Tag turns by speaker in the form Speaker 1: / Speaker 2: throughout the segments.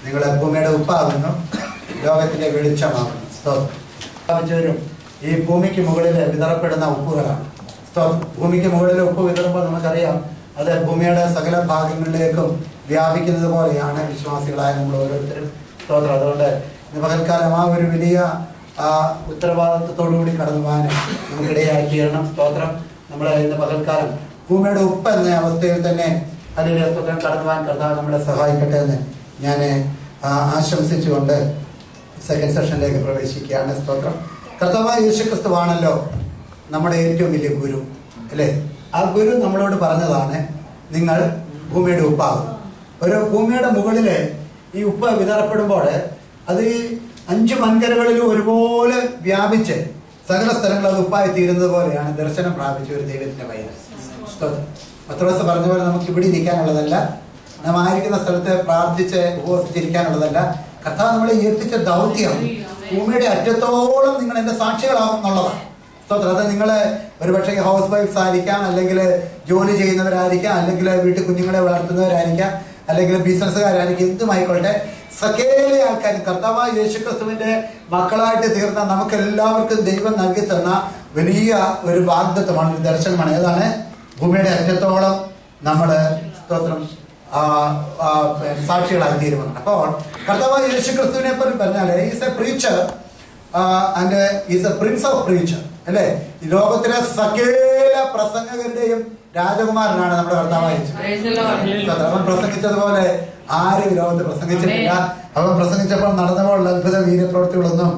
Speaker 1: നിങ്ങൾ ഭൂമിയുടെ ഉപ്പാകുന്നു, ലോകത്തിന്റെ വെളിച്ചമാകുന്നു. സ്തോത്രം. ഈ ഭൂമിക്ക് മുകളിൽ വിതറപ്പെടുന്ന ഉപ്പുകളാണ്. സ്തോത്രം. ഭൂമിക്ക് മുകളിൽ ഉപ്പ് വിതറുമ്പോൾ നമുക്കറിയാം അത് ഭൂമിയുടെ സകല ഭാഗങ്ങളിലേക്കും വ്യാപിക്കുന്നത് പോലെയാണ് വിശ്വാസികളായ നമ്മൾ ഓരോരുത്തരും. സ്തോത്രം. അതുകൊണ്ട് ഇന്ന് പകൽക്കാലം ആ ഒരു വലിയ ഉത്തരവാദിത്വത്തോടുകൂടി കടന്നു പോകാൻ നമുക്കിടയായി തീരണം. സ്തോത്രം. നമ്മളെ ഇന്ന് പകൽക്കാലം ഭൂമിയുടെ ഉപ്പ് എന്ന അവസ്ഥയിൽ തന്നെ അതിൻ്റെ സ്തോത്രം കടന്നു പോകാൻ കർത്താവ് നമ്മളെ സഹായിക്കട്ടെ എന്ന് ഞാൻ ആശംസിച്ചുകൊണ്ട് സെക്കൻഡ് സെഷനിലേക്ക് പ്രവേശിക്കുകയാണ്. സ്തോത്രം. കർത്താവായ യേശുക്രിസ്തുവാണല്ലോ നമ്മുടെ ഏറ്റവും വലിയ ഗുരു, അല്ലേ? ആ ഗുരു നമ്മളോട് പറഞ്ഞതാണ്, നിങ്ങൾ ഭൂമിയുടെ ഉപ്പാകും. ഒരു ഭൂമിയുടെ മുകളിൽ ഈ ഉപ്പ് വിതറപ്പെടുമ്പോൾ അത് ഈ 5 വൻകരകളിലും ഒരുപോലെ വ്യാപിച്ച് സകല സ്ഥലങ്ങൾ അത് ഉപ്പായി തീരുന്നത് പോലെയാണ് ദർശനം പ്രാപിച്ച ഒരു ദൈവത്തിന്റെ പൈതൽ. പത്രോസ് പറഞ്ഞ പോലെ നമുക്ക് ഇവിടെ ഇരിക്കാനുള്ളതല്ല, നാം ആയിരിക്കുന്ന സ്ഥലത്ത് പ്രാർത്ഥിച്ച് ഉപവസിച്ചിരിക്കാനുള്ളതല്ല. കർത്താവ് നമ്മളെ ഏൽപ്പിച്ച ദൗത്യം ഭൂമിയുടെ അറ്റത്തോളം നിങ്ങൾ എന്റെ സാക്ഷികളാവും എന്നുള്ളതാണ്. സ്തോത്രം. അത് നിങ്ങൾ ഒരുപക്ഷെ ഹൗസ് വൈഫ്സ് ആയിരിക്കാം, അല്ലെങ്കിൽ ജോലി ചെയ്യുന്നവരായിരിക്കാം, അല്ലെങ്കിൽ വീട്ടിൽ കുഞ്ഞുങ്ങളെ വളർത്തുന്നവരായിരിക്കാം, അല്ലെങ്കിൽ ബിസിനസ്സുകാരായിരിക്കും, എന്തുമായിക്കോട്ടെ സകല ആൾക്കാരും കർത്താവായ യേശുക്രിസ്തുവിന്റെ മക്കളായിട്ട് തീർന്ന നമുക്ക് എല്ലാവർക്കും ദൈവം നൽകി തന്ന വലിയ ഒരു വാഗ്ദത്തമാണ്, ഒരു ദർശനമാണ്. ഏതാണ്? ഭൂമിയുടെ അറ്റത്തോളം നമ്മൾ സ്തോത്രം സാക്ഷികളായി തീരുമാനം. അപ്പോൾ കർത്താവായ യേശുക്രിസ്തുവിനെ പറ്റി പറഞ്ഞാൽ is A preacher and is A Prince of preacher, അല്ലേ? ഈ ലോകത്തിലെ സകല പ്രസംഗകരുടെയും രാജകുമാരനാണ് നമ്മുടെ കർത്താവായ യേശു. അവൻ പ്രസംഗിച്ചതുപോലെ ആരും ലോകത്ത് പ്രസംഗിച്ചിട്ടില്ല. അവൻ പ്രസംഗിച്ചപ്പോൾ നടന്നപ്പോൾ അത്ഭുത വീര്യപ്രവൃത്തികളൊന്നും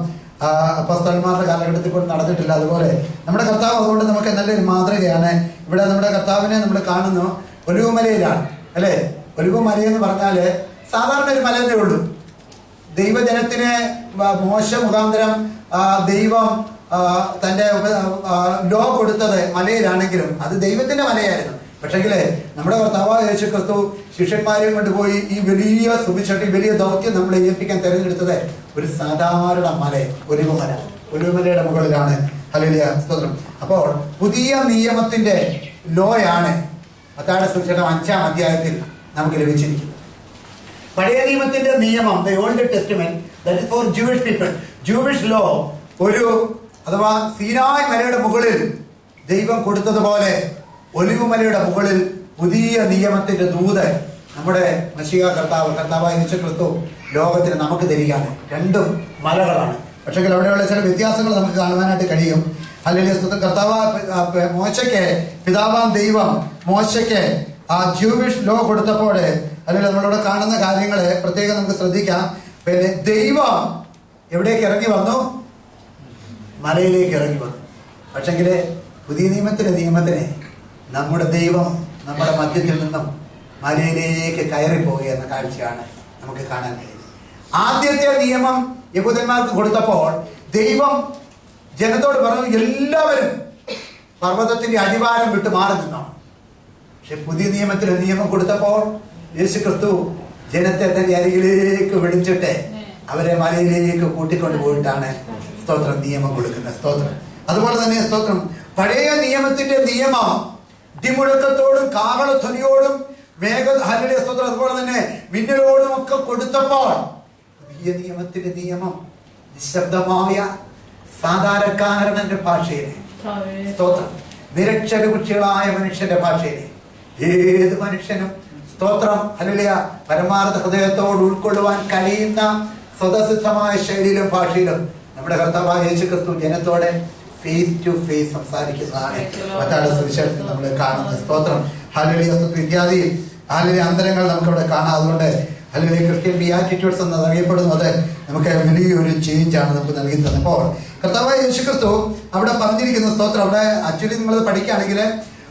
Speaker 1: അപ്പോസ്തലന്മാരുടെ കാലഘട്ടത്തിൽ പോലും നടന്നിട്ടില്ല. അതുപോലെ നമ്മുടെ കർത്താവ്, അതുകൊണ്ട് നമുക്ക് നല്ലൊരു മാതൃകയാണ്. ഇവിടെ നമ്മുടെ കർത്താവിനെ നമ്മൾ കാണുന്നു ഒലിവുമലയിലാണ്, അല്ലെ? ഒലിവുമലയെന്ന് പറഞ്ഞാല് സാധാരണ ഒരു മലയേ ഉള്ളൂ. ദൈവജനത്തിന് മോശ മുഖാന്തരം ദൈവം തന്റെ ലോ കൊടുത്തത് മലയിലാണെങ്കിലും അത് ദൈവത്തിന്റെ മലയായിരുന്നു. പക്ഷെങ്കില് നമ്മുടെ കർത്താവായ യേശുക്രിസ്തു ശിഷ്യന്മാരെയും കൊണ്ടുപോയി ഈ വലിയ സുവിശേഷം, വലിയ ദൗത്യം നമ്മളെ ഏൽപ്പിക്കാൻ തെരഞ്ഞെടുത്തത് ഒരു സാധാരണ മല, ഒലിവുമല. ഒലിവുമലയുടെ മുകളിലാണ്. ഹല്ലേലൂയ, സ്തോത്രം. അപ്പോൾ പുതിയ നിയമത്തിന്റെ ലോയാണ് മത്തായിയുടെ സുവിശേഷം 5-ാം അധ്യായത്തിൽ നമുക്ക് ലഭിച്ചിരിക്കുന്നത്. പഴയ നിയമത്തിന്റെ നിയമം, the old testament, that is for Jewish people. Jewish law ഒരു അഥവാ സീനായ് മലയുടെ മുകളിൽ ദൈവം കൊടുത്തതുപോലെ ഒലിവുമലയുടെ മുകളിൽ പുതിയ നിയമത്തിന്റെ ദൂത് നമ്മുടെ മശിഹ കർത്താവായ യേശുക്രിസ്തു ലോകത്തിന് നമുക്ക് തരികയാണ്. രണ്ടും മലകളാണ്, പക്ഷേ അവിടെയുള്ള ചില വ്യത്യാസങ്ങൾ നമുക്ക് കാണുവാനായിട്ട് കഴിയും. അല്ലെങ്കിൽ കർത്താവ് മോശയ്ക്ക്, പിതാവാം ദൈവം മോശയ്ക്ക് ആ ജൂയിഷ് ലോ കൊടുത്തപ്പോൾ, അല്ലെങ്കിൽ നമ്മളിവിടെ കാണുന്ന കാര്യങ്ങള് പ്രത്യേകം നമുക്ക് ശ്രദ്ധിക്കാം. പിന്നെ ദൈവം എവിടേക്ക് ഇറങ്ങി വന്നു? മലയിലേക്ക് ഇറങ്ങി വന്നു. പക്ഷെങ്കില് പുതിയ നിയമത്തിന് നമ്മുടെ ദൈവം നമ്മുടെ മധ്യത്തിൽ നിന്നും മലയിലേക്ക് കയറിപ്പോവുക എന്ന കാഴ്ചയാണ് നമുക്ക് കാണാൻ കഴിയുന്നത്. ആദ്യത്തെ നിയമം യഹൂദന്മാർക്ക് കൊടുത്തപ്പോൾ ദൈവം ജനത്തോട് പറഞ്ഞു, എല്ലാവരും പർവ്വതത്തിന്റെ അടിവാരം വിട്ട് മാറി നിന്നാണ്. പക്ഷെ പുതിയ നിയമത്തിന് നിയമം കൊടുത്തപ്പോൾ യേശുക്രിസ്തു ജനത്തെ തന്റെ അരികിലേക്ക് വിളിച്ചിട്ട് അവരെ മലയിലേക്ക് കൂട്ടിക്കൊണ്ടു പോയിട്ടാണ് സ്തോത്രം നിയമം കൊടുക്കുന്നത്. സ്തോത്രം. അതുപോലെ തന്നെ സ്തോത്രം, പഴയ നിയമത്തിന്റെ നിയമം ഇടിമുഴക്കത്തോടും കാഹളധ്വനിയോടും ഹല്ലേലൂയ സ്തോത്രം, അതുപോലെ തന്നെ മിന്നലോടും ഒക്കെ കൊടുത്തപ്പോൾ പുതിയ നിയമത്തിന്റെ നിയമം നിശബ്ദമായ സാധാരണക്കാരന്റെ ഭാഷയിലെ സ്തോത്രം, നിരക്ഷരകുക്ഷികളായ മനുഷ്യന്റെ ഭാഷയിലെ ഏത് മനുഷ്യനും സ്തോത്രം ഹല്ലേലൂയ പരമാർത്ഥ ഹൃദയത്തോട് ഉൾക്കൊള്ളുവാൻ കഴിയുന്ന സ്വതസിദ്ധമായ ശൈലിയിലും ഭാഷയിലും നമ്മുടെ കർത്താവായ യേശുക്രിസ്തു ജനത്തോടെ ഫേസ് ടു ഫേസ് സംസാരിക്കുന്നതാണ് മത്തായിയുടെ സുവിശേഷത്തിൽ നമ്മൾ കാണുന്നത്. സ്തോത്രം. ഹല്ലേലൂയ ഇത്യാദി ഹല്ലേലൂയ അന്തരങ്ങൾ നമുക്കിവിടെ കാണാം. അതുകൊണ്ട് ഹല്ലേലൂയ ക്രിസ്ത്യൻ ബിയാറ്റിറ്റ്യൂഡ്സ് എന്ന് അറിയപ്പെടുന്നത് നമുക്ക് വലിയൊരു ചേഞ്ചാണ് നമുക്ക് നൽകി തന്നത്. അപ്പോൾ കർത്താവായ യേശുക്രിസ്തു അവിടെ പറഞ്ഞിരിക്കുന്ന സ്തോത്രം, അവിടെ ആക്ച്വലി നിങ്ങളത് പഠിക്കുകയാണെങ്കിൽ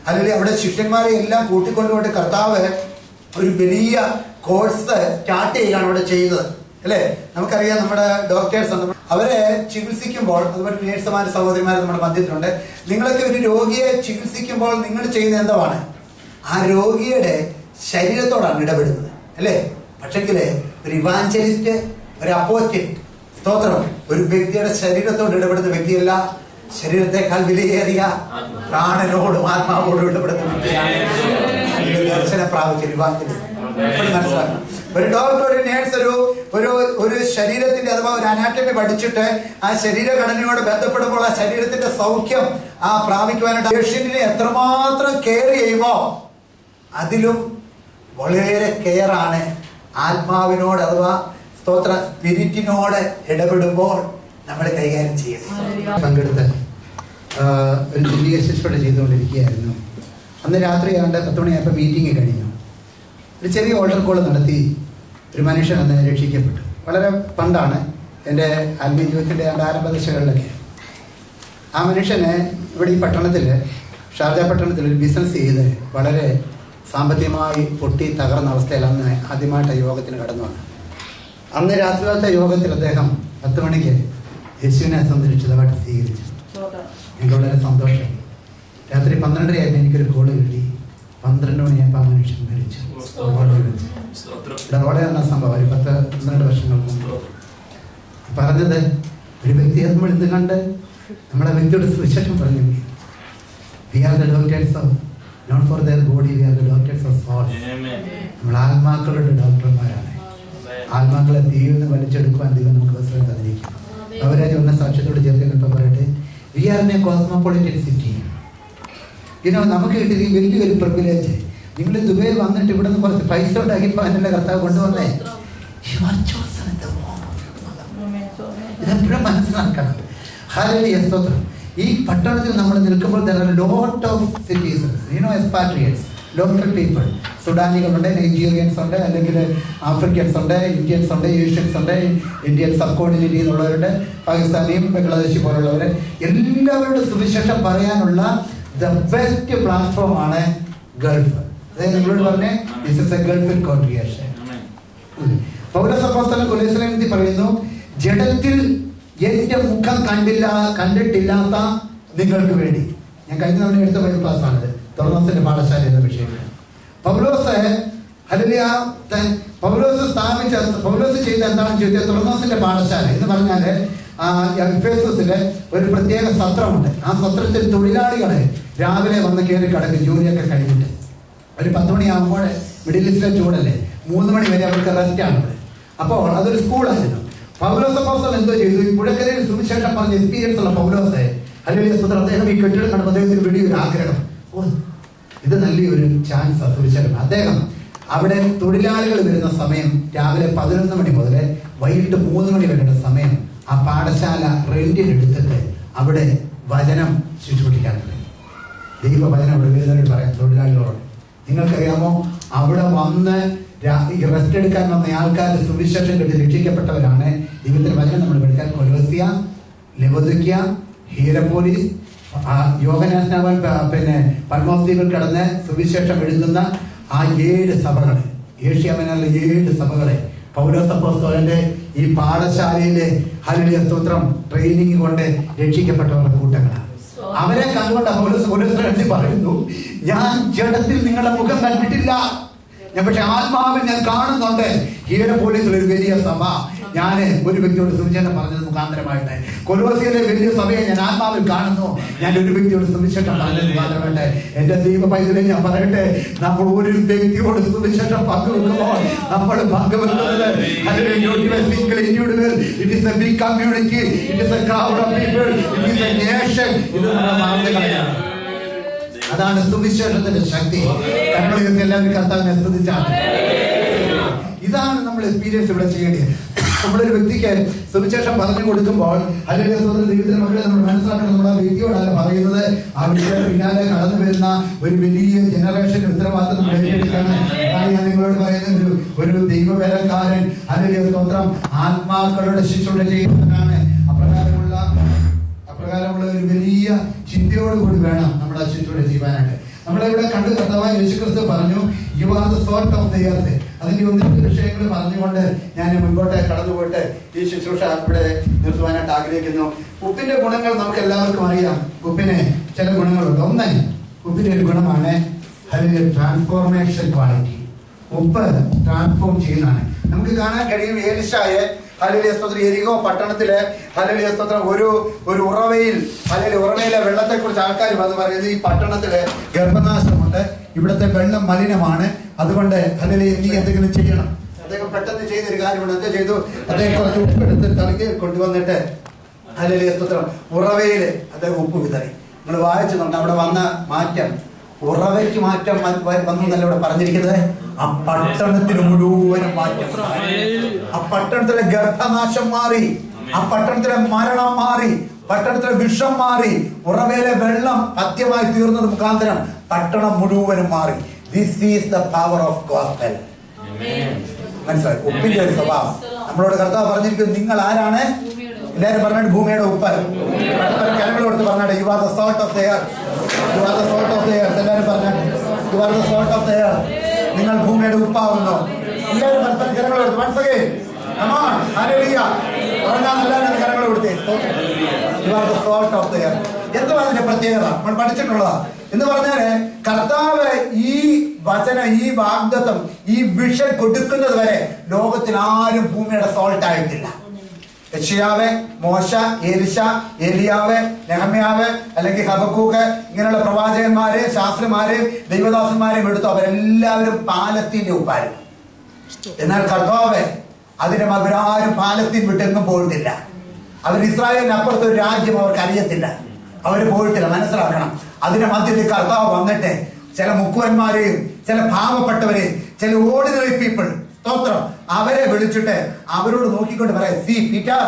Speaker 1: ഹല്ലേലൂയ അവിടെ ശിഷ്യന്മാരെ എല്ലാം കൂട്ടിക്കൊണ്ടുകൊണ്ട് കർത്താവ് ഒരു വലിയ കോഴ്സ് സ്റ്റാർട്ട് ചെയ്യുകയാണ് അവിടെ ചെയ്യുന്നത്, അല്ലേ? നമുക്കറിയാം നമ്മുടെ ഡോക്ടേഴ്സ് ഉണ്ട്, അവരെ ചികിത്സിക്കുമ്പോൾ, അതുപോലെ നേഴ്സുമാർ സഹോദരിമാർ നമ്മുടെ മധ്യത്തിലുണ്ട്. നിങ്ങളൊക്കെ ഒരു രോഗിയെ ചികിത്സിക്കുമ്പോൾ നിങ്ങൾ ചെയ്യുന്ന എന്താണ്? ആ രോഗിയുടെ ശരീരത്തോടാണ് ഇടപെടുന്നത്, അല്ലേ? പക്ഷെങ്കില് ഒരു ഇവാഞ്ചലിസ്റ്റ്, ഒരു അപ്പോസ്റ്റൽ സ്തോത്രം ഒരു വ്യക്തിയുടെ ശരീരത്തോട് ഇടപെടുന്ന വ്യക്തിയല്ല, ശരീരത്തെക്കാൾ വിലയേറിയ പ്രാണനോടും ആത്മാവോടും ഇടപെടുന്ന വ്യക്തിയാണ് ദർശനം പ്രാപിച്ച ഇവാഞ്ചലിസ്റ്റ്. മനസ്സിലാക്കണം. ഒരു ഡോക്ടർ, ഒരു നേഴ്സ്, ഒരു ഒരു ശരീരത്തിന്റെ അഥവാ ഒരു അനാട്ടമി പഠിച്ചിട്ട് ആ ശരീരഘടനയോട് ബന്ധപ്പെടുമ്പോൾ ആ ശരീരത്തിന്റെ സൗഖ്യം പ്രാപിക്കുവാനായിട്ട് പേഷ്യന്റിനെ എത്രമാത്രം കെയർ ചെയ്യുമോ അതിലും വളരെ കെയറാണ് ആത്മാവിനോട് അഥവാ സ്പിരിറ്റിനോട് ഇടപെടുമ്പോൾ നമ്മൾ കൈകാര്യം ചെയ്യുന്നത്.
Speaker 2: പങ്കെടുത്ത് ഒരു ജൂനിയർ ശുശ്രൂഷ ചെയ്തുകൊണ്ടിരിക്കുകയായിരുന്നു. അന്ന് രാത്രി 10 മണിയായപ്പോൾ മീറ്റിംഗ് കഴിഞ്ഞു. ഒരു ചെറിയ ഓൾട്ടർ കോൾ നടത്തി ഒരു മനുഷ്യൻ അന്ന് രക്ഷിക്കപ്പെട്ടു. വളരെ പണ്ടാണ്, എൻ്റെ ആത്മീയ ജീവിതത്തിൻ്റെ ആരംഭ ദശകളിലൊക്കെ. ആ മനുഷ്യന് ഇവിടെ ഈ പട്ടണത്തിൽ, ഷാർജ പട്ടണത്തിൽ ഒരു ബിസിനസ് ചെയ്ത് വളരെ സാമ്പത്തികമായി പൊട്ടി തകർന്ന അവസ്ഥയിൽ അന്ന് ആദ്യമായിട്ട് യോഗത്തിന് കടന്നു വന്നു. അന്ന് രാത്രികാലത്തെ യോഗത്തിൽ അദ്ദേഹം 10 മണിക്ക് യേശുവിനെ സംരക്ഷിതമായിട്ട് സ്വീകരിച്ചു. എനിക്ക് വളരെ സന്തോഷം. രാത്രി 12:30 ആയപ്പോൾ എനിക്കൊരു കോള് കിട്ടി. 12 മണിയായപ്പോൾ ആ മനുഷ്യൻ മരിച്ചു. ഡറോള എന്ന സംഭവം ഒരു 10-12 വർഷങ്ങൾക്ക് മുമ്പ് പറഞ്ഞത്, ഒരു വ്യക്തിയെ നമ്മൾ ഇത് കണ്ട് നമ്മളെ വ്യക്തിയുടെ സുവിശേഷം പറഞ്ഞു. We are the doctors of not for their body, we are the doctors of soul. നമ്മൾ ആത്മാക്കളുടെ ഡോക്ടർമാരാണ്. ആത്മാക്കളെ ദൈവം നിന്ന് വലിച്ചെടുക്കുവാൻ ദൈവം നമുക്ക് അവസരം തന്നിരിക്കും. അവരെ ഒന്ന് സാക്ഷ്യത്തോട് ചേർത്ത് പറയട്ടെ, we are in a cosmopolitan city. നമുക്ക് കിട്ടിയ വലിയൊരു പ്രിവിലേജ്. നിങ്ങൾ ദുബൈയിൽ വന്നിട്ട് ഇവിടെ നിന്ന് കുറച്ച് പൈസ ഉണ്ടാക്കിയപ്പോൾ അതിൻ്റെ കർത്താവ് കൊണ്ടുവന്നേ. ഇതെപ്പോഴും മനസ്സിലാക്കണം. ഹല്ലേലൂയ, സ്തോത്രം. ഈ പട്ടണത്തിൽ നമ്മൾ നിൽക്കുമ്പോൾ there are a lot of citizens, expatriates, local people. സുഡാനികളുണ്ട്, Nigerians ഉണ്ട്, അല്ലെങ്കിൽ ആഫ്രിക്കൻസ് ഉണ്ട്, ഇന്ത്യൻസ് ഉണ്ട്, ഏഷ്യൻസ് ഉണ്ട്, ഇന്ത്യൻ സബ് കോർഡിനേറ്റ് ഉള്ളവരുണ്ട്, പാകിസ്ഥാനിയും ബംഗ്ലാദേശി പോലുള്ളവർ. എല്ലാവരുടെ സുവിശേഷം പറയാനുള്ള ദ ബെസ്റ്റ് പ്ലാറ്റ്ഫോം ആണ് ഗൾഫ്. അതായത് നിങ്ങളോട് പറഞ്ഞേ, ദിസ് ഇസ് എ ഗൾഫ് കോൺട്രിയേഷൻ. പൗലോസ് അപ്പോസ്തലൻ കൊലോസ്യർക്കെഴുതി പറയുന്നു, ജഡത്തിൽ എന്റെ മുഖം കണ്ടിട്ടില്ലാത്ത നിങ്ങൾക്ക് വേണ്ടി. ഞാൻ കഴിഞ്ഞ തവണ എടുത്ത ബൈബിൾ ക്ലാസ് ആണിത്, തുറന്നത്തിന്റെ പാഠശാല എന്ന വിഷയം. പൗലോസ് ചെയ്ത എന്താണെന്ന് ചോദിച്ചാൽ, തുറന്നത്തിന്റെ പാഠശാല എന്ന് പറഞ്ഞാല് എഫേസസിലെ ഒരു പ്രത്യേക സത്രമുണ്ട്. ആ സത്രത്തിൽ തൊഴിലാളികളെ രാവിലെ വന്ന് കയറി കിടക്കും, ജോലിയൊക്കെ കഴിഞ്ഞിട്ട്. ഒരു 10 മണിയാകുമ്പോൾ മിഡിൽ ഈസ്റ്റിലെ ചൂടല്ലേ, 3 മണി വരെ അവർക്ക് റെസ്റ്റ് ആണ്. അപ്പോൾ അതൊരു സ്കൂളായിരുന്നു. പൗലോസ് അപ്പോസ്തലൻ എന്തോ ചെയ്തു, ഈ പുഴക്കരയിൽ സുവിശേഷം പറഞ്ഞ എക്സ്പീരിയൻസ് ഉള്ള പൗലോസ്, ഹല്ലേലൂയ, അദ്ദേഹം ഈ കെട്ടിടം കാണുമ്പോൾ അദ്ദേഹത്തിന് വലിയൊരു ആഗ്രഹം, ഇത് നല്ലൊരു ചാൻസ് സുവിശേഷം. അദ്ദേഹം അവിടെ തൊഴിലാളികൾ വരുന്ന സമയം രാവിലെ 11 മണി മുതൽ വൈകിട്ട് 3 മണി വരെയുള്ള സമയം ആ പാഠശാല റെന്റിനെടുത്തിട്ട് അവിടെ വചനം ശുശ്രൂഷിക്കാൻ തുടങ്ങി. ദൈവവചനം അവിടെ വരുന്നവരോട് പറയാം, തൊഴിലാളികളോട്, നിങ്ങൾക്കറിയാമോ, അവിടെ വന്ന് റെസ്റ്റ് എടുക്കാൻ വന്ന ആൾക്കാർ സുവിശേഷം കേട്ട് രക്ഷിക്കപ്പെട്ടവരാണ്. ദൈവത്തിന്റെ വചനം നമ്മൾ പഠിക്കാൻ കൊലോസ്യ, ലവോദിക്യ, ഹീരപോലിസ്, യോഹന്നാസ്നാവൻ, പിന്നെ പത്മോസ് ദ്വീപിൽ കടന്ന് സുവിശേഷം എഴുതുന്ന ആ 7 സഭകൾ, ഏഷ്യ മൈനറിലെ 7 സഭകളെ പൗലോസ് അപ്പോസ്തലന്റെ ഈ പാഠശാലയിലെ ഹല്ലേലൂയ സ്തോത്രം ട്രെയിനിങ് കൊണ്ട് രക്ഷിക്കപ്പെട്ടവരുടെ കൂട്ടങ്ങളാണ്. അവരെ കണ്ടുകൊണ്ട് പൗലോസ് പറയുന്നു, ഞാൻ ജഡത്തിൽ നിങ്ങളുടെ മുഖം കണ്ടിട്ടില്ല, പക്ഷെ ആത്മാവിൽ ഞാൻ കാണുന്നുണ്ട്. ഹീരപോലിസിൽ ഒരു വലിയ സഭ, ഞാൻ ഒരു വ്യക്തിയോട് സുവിശേഷം പറഞ്ഞത് മുഖാന്തരമായിട്ട്, കൊലോസിയിലെ വലിയ സഭയെ ഞാൻ ആത്മാവിൽ കാണുന്നു. ഞാൻ ഒരു വ്യക്തിയോട് സുവിശേഷം പറഞ്ഞത് മുഖാന്തരമായിട്ട്. എന്റെ ദൈവ പൈതലെ ഞാൻ പറയട്ടെ, നമ്മൾ ഒരു വ്യക്തിയോട് സുവിശേഷം പങ്കുവെക്കുമ്പോൾ നമ്മൾ പങ്കുവെക്കുന്നത് it is a big community, it is a crowd of people, it is a nation. ഇത് നമ്മൾ മറന്നു കളയാണ്. അതാണ് സുവിശേഷത്തിന്റെ ശക്തി. എല്ലാവരും കർത്താവിനെ സ്തുതിച്ചാണ്. ഇതാണ് നമ്മൾ എക്സ്പീരിയൻസ് ഇവിടെ ചെയ്യേണ്ടത്. നമ്മളൊരു വ്യക്തിക്ക് സുവിശേഷം പറഞ്ഞു കൊടുക്കുമ്പോൾ, അല്ലെങ്കിൽ ദൈവത്തിന്റെ മക്കളെ നമ്മൾ മനസ്സിലാക്കണം, നമ്മൾ ആ വ്യക്തിയോടാണ് പറയുന്നത്. ആ വ്യക്തിയുടെ പിന്നാലെ കടന്നു വരുന്ന ഒരു വലിയ ജനറേഷൻ ഉത്തരവാദിത്തം നമ്മൾ ഏറ്റെടുക്കുകയാണ്. ഞാൻ നിങ്ങളോട് പറയുന്ന ഒരു ദൈവവേലക്കാരൻ, അല്ലെങ്കിൽ സ്തോത്രം, ആത്മാക്കളുടെ ശുശ്രൂഷ ചെയ്യുന്നവരാണ്. അപ്രകാരമുള്ള ഒരു വലിയ ചിന്തയോടുകൂടി വേണം നമ്മൾ ആ ശുശ്രൂഷ ചെയ്യുവാനായിട്ട്. നമ്മളിവിടെ കണ്ടു കർത്താവായ യേശുക്രിസ്തു പറഞ്ഞു, U are the salt of the earth. അതിന്റെ 1-2 വിഷയങ്ങൾ പറഞ്ഞുകൊണ്ട് ഞാൻ മുൻപോട്ട് കടന്നുപോയിട്ട് ഈ ശുശ്രൂഷ ഇവിടെ നിർത്തുവാനായിട്ട് ആഗ്രഹിക്കുന്നു. ഉപ്പിന്റെ ഗുണങ്ങൾ നമുക്ക് എല്ലാവർക്കും അറിയാം. ഉപ്പിന് ചില ഗുണങ്ങളുണ്ട്. ഒന്ന്, ഉപ്പിന്റെ ഒരു ഗുണമാണ് ട്രാൻസ്ഫോർമേഷൻ ക്വാളിറ്റി. ഉപ്പ് ട്രാൻസ്ഫോം ചെയ്യുന്നതാണ്. നമുക്ക് കാണാൻ കഴിയും, ഏലിശായെ ഹല്ലേലൂയ സ്തോത്രം എരികോ പട്ടണത്തിലെ ഹല്ലേലൂയ സ്തോത്രം ഒരു ഉറവയിലെ വെള്ളത്തെ കുറിച്ച് ആൾക്കാർ വന്ന് പറയുന്നത്, ഈ പട്ടണത്തില് ഗർഭനാശമുണ്ട്, ഇവിടുത്തെ വെള്ളം മലിനമാണ്, അതുകൊണ്ട് ഹല്ലേലൂയ നീ എന്തെങ്കിലും ചെയ്യണം. അദ്ദേഹം
Speaker 1: പെട്ടെന്ന് ചെയ്തൊരു കാര്യമാണ്. എന്താ ചെയ്തു? അദ്ദേഹം കുറച്ച് ഉപ്പെടുത്ത് തലകയിൽ കൊണ്ടുവന്നിട്ട് ഹല്ലേലൂയ സ്തോത്രം ഉറവയിൽ അദ്ദേഹം ഉപ്പ് വിതറി. നിങ്ങൾ വായിച്ചുകൊണ്ട് അവിടെ വന്ന മാറ്റം, ഉറവയ്ക്ക് മാറ്റം വന്നു എന്നല്ല ഇവിടെ പറഞ്ഞിരിക്കുന്നത്. ആ പട്ടണത്തിന് മുഴുവനും മാറ്റം. ആ പട്ടണത്തിലെ ഗർഭനാശം മാറി, ആ പട്ടണത്തിലെ മരണം മാറി, പട്ടണത്തിലെ വിഷം മാറി, ഉറവയിലെ വെള്ളം പഥ്യമായി തീർന്നത് മുഖാന്തരം പട്ടണം മുഴുവനും മാറി. This is the power of gospel. മനസ്സിലായി? ഉപ്പിന്റെ ഒരു സ്വഭാവം നമ്മളോട് കർത്താവ് പറഞ്ഞിരിക്കുന്നത്, നിങ്ങൾ ആരാണ്? എല്ലാവരും പറഞ്ഞിട്ട് ഭൂമിയുടെ ഉപ്പ്. കരങ്ങൾ കൊടുത്ത് പറഞ്ഞാട്ടെ, U are the salt of the earth. U are the salt of the earth. എല്ലാവരും പറഞ്ഞാട്ടെ, U are the salt of the earth. നിങ്ങൾ ഭൂമിയുടെ ഉപ്പാവുന്നു. എല്ലാവരും പരസ്പരം കരങ്ങൾ കൊടുത്ത് മനസ്സിലായി പറഞ്ഞാൽ എല്ലാവരും കരങ്ങൾ കൊടുത്തേ. U are the salt of the earth. എന്തുവാ അതിന്റെ പ്രത്യേകത? നമ്മൾ പഠിച്ചിട്ടുള്ളതാ എന്ന് പറഞ്ഞാല്, കർത്താവ് ഈ വചനം, ഈ വാഗ്ദത്തം, ഈ വിഷൻ കൊടുക്കുന്നത് വരെ ലോകത്തിൽ ആരും ഭൂമിയുടെ സോൾട്ട് ആയിട്ടില്ല. യെശയ്യാവ്, മോശ, എലിശ, ഏലിയാവ്, നെഹമ്യാവ്, അല്ലെങ്കിൽ ഹബക്കൂക്ക്, ഇങ്ങനെയുള്ള പ്രവാചകന്മാരെ, ശാസ്ത്രിമാരെ, ദൈവദാസന്മാരെയും എടുത്തു. അവരെല്ലാവരും പാലസ്തീന്റെ ഉപ്പായിരുന്നു. എന്നാൽ കർത്താവ് അതിന് അവരാരും പാലസ്തീൻ വിട്ടെങ്ങും പോയിട്ടില്ല. അവർ ഇസ്രായേലിന് അപ്പുറത്തെ ഒരു രാജ്യം അവർക്ക് അറിയത്തില്ല, അവർ പോയിട്ടില്ല. മനസ്സിലാക്കണം. അതിന്റെ മധ്യത്തിൽ കർത്താവ് വന്നിട്ട് ചില മുക്കുവന്മാരെയും ചില പാവപ്പെട്ടവരെയും ചില ഓർഡിനറി പീപ്പിൾ, സ്തോത്രം, അവരെ വിളിച്ചിട്ട് അവരോട് നോക്കിക്കൊണ്ട് പറയാം, see Peter,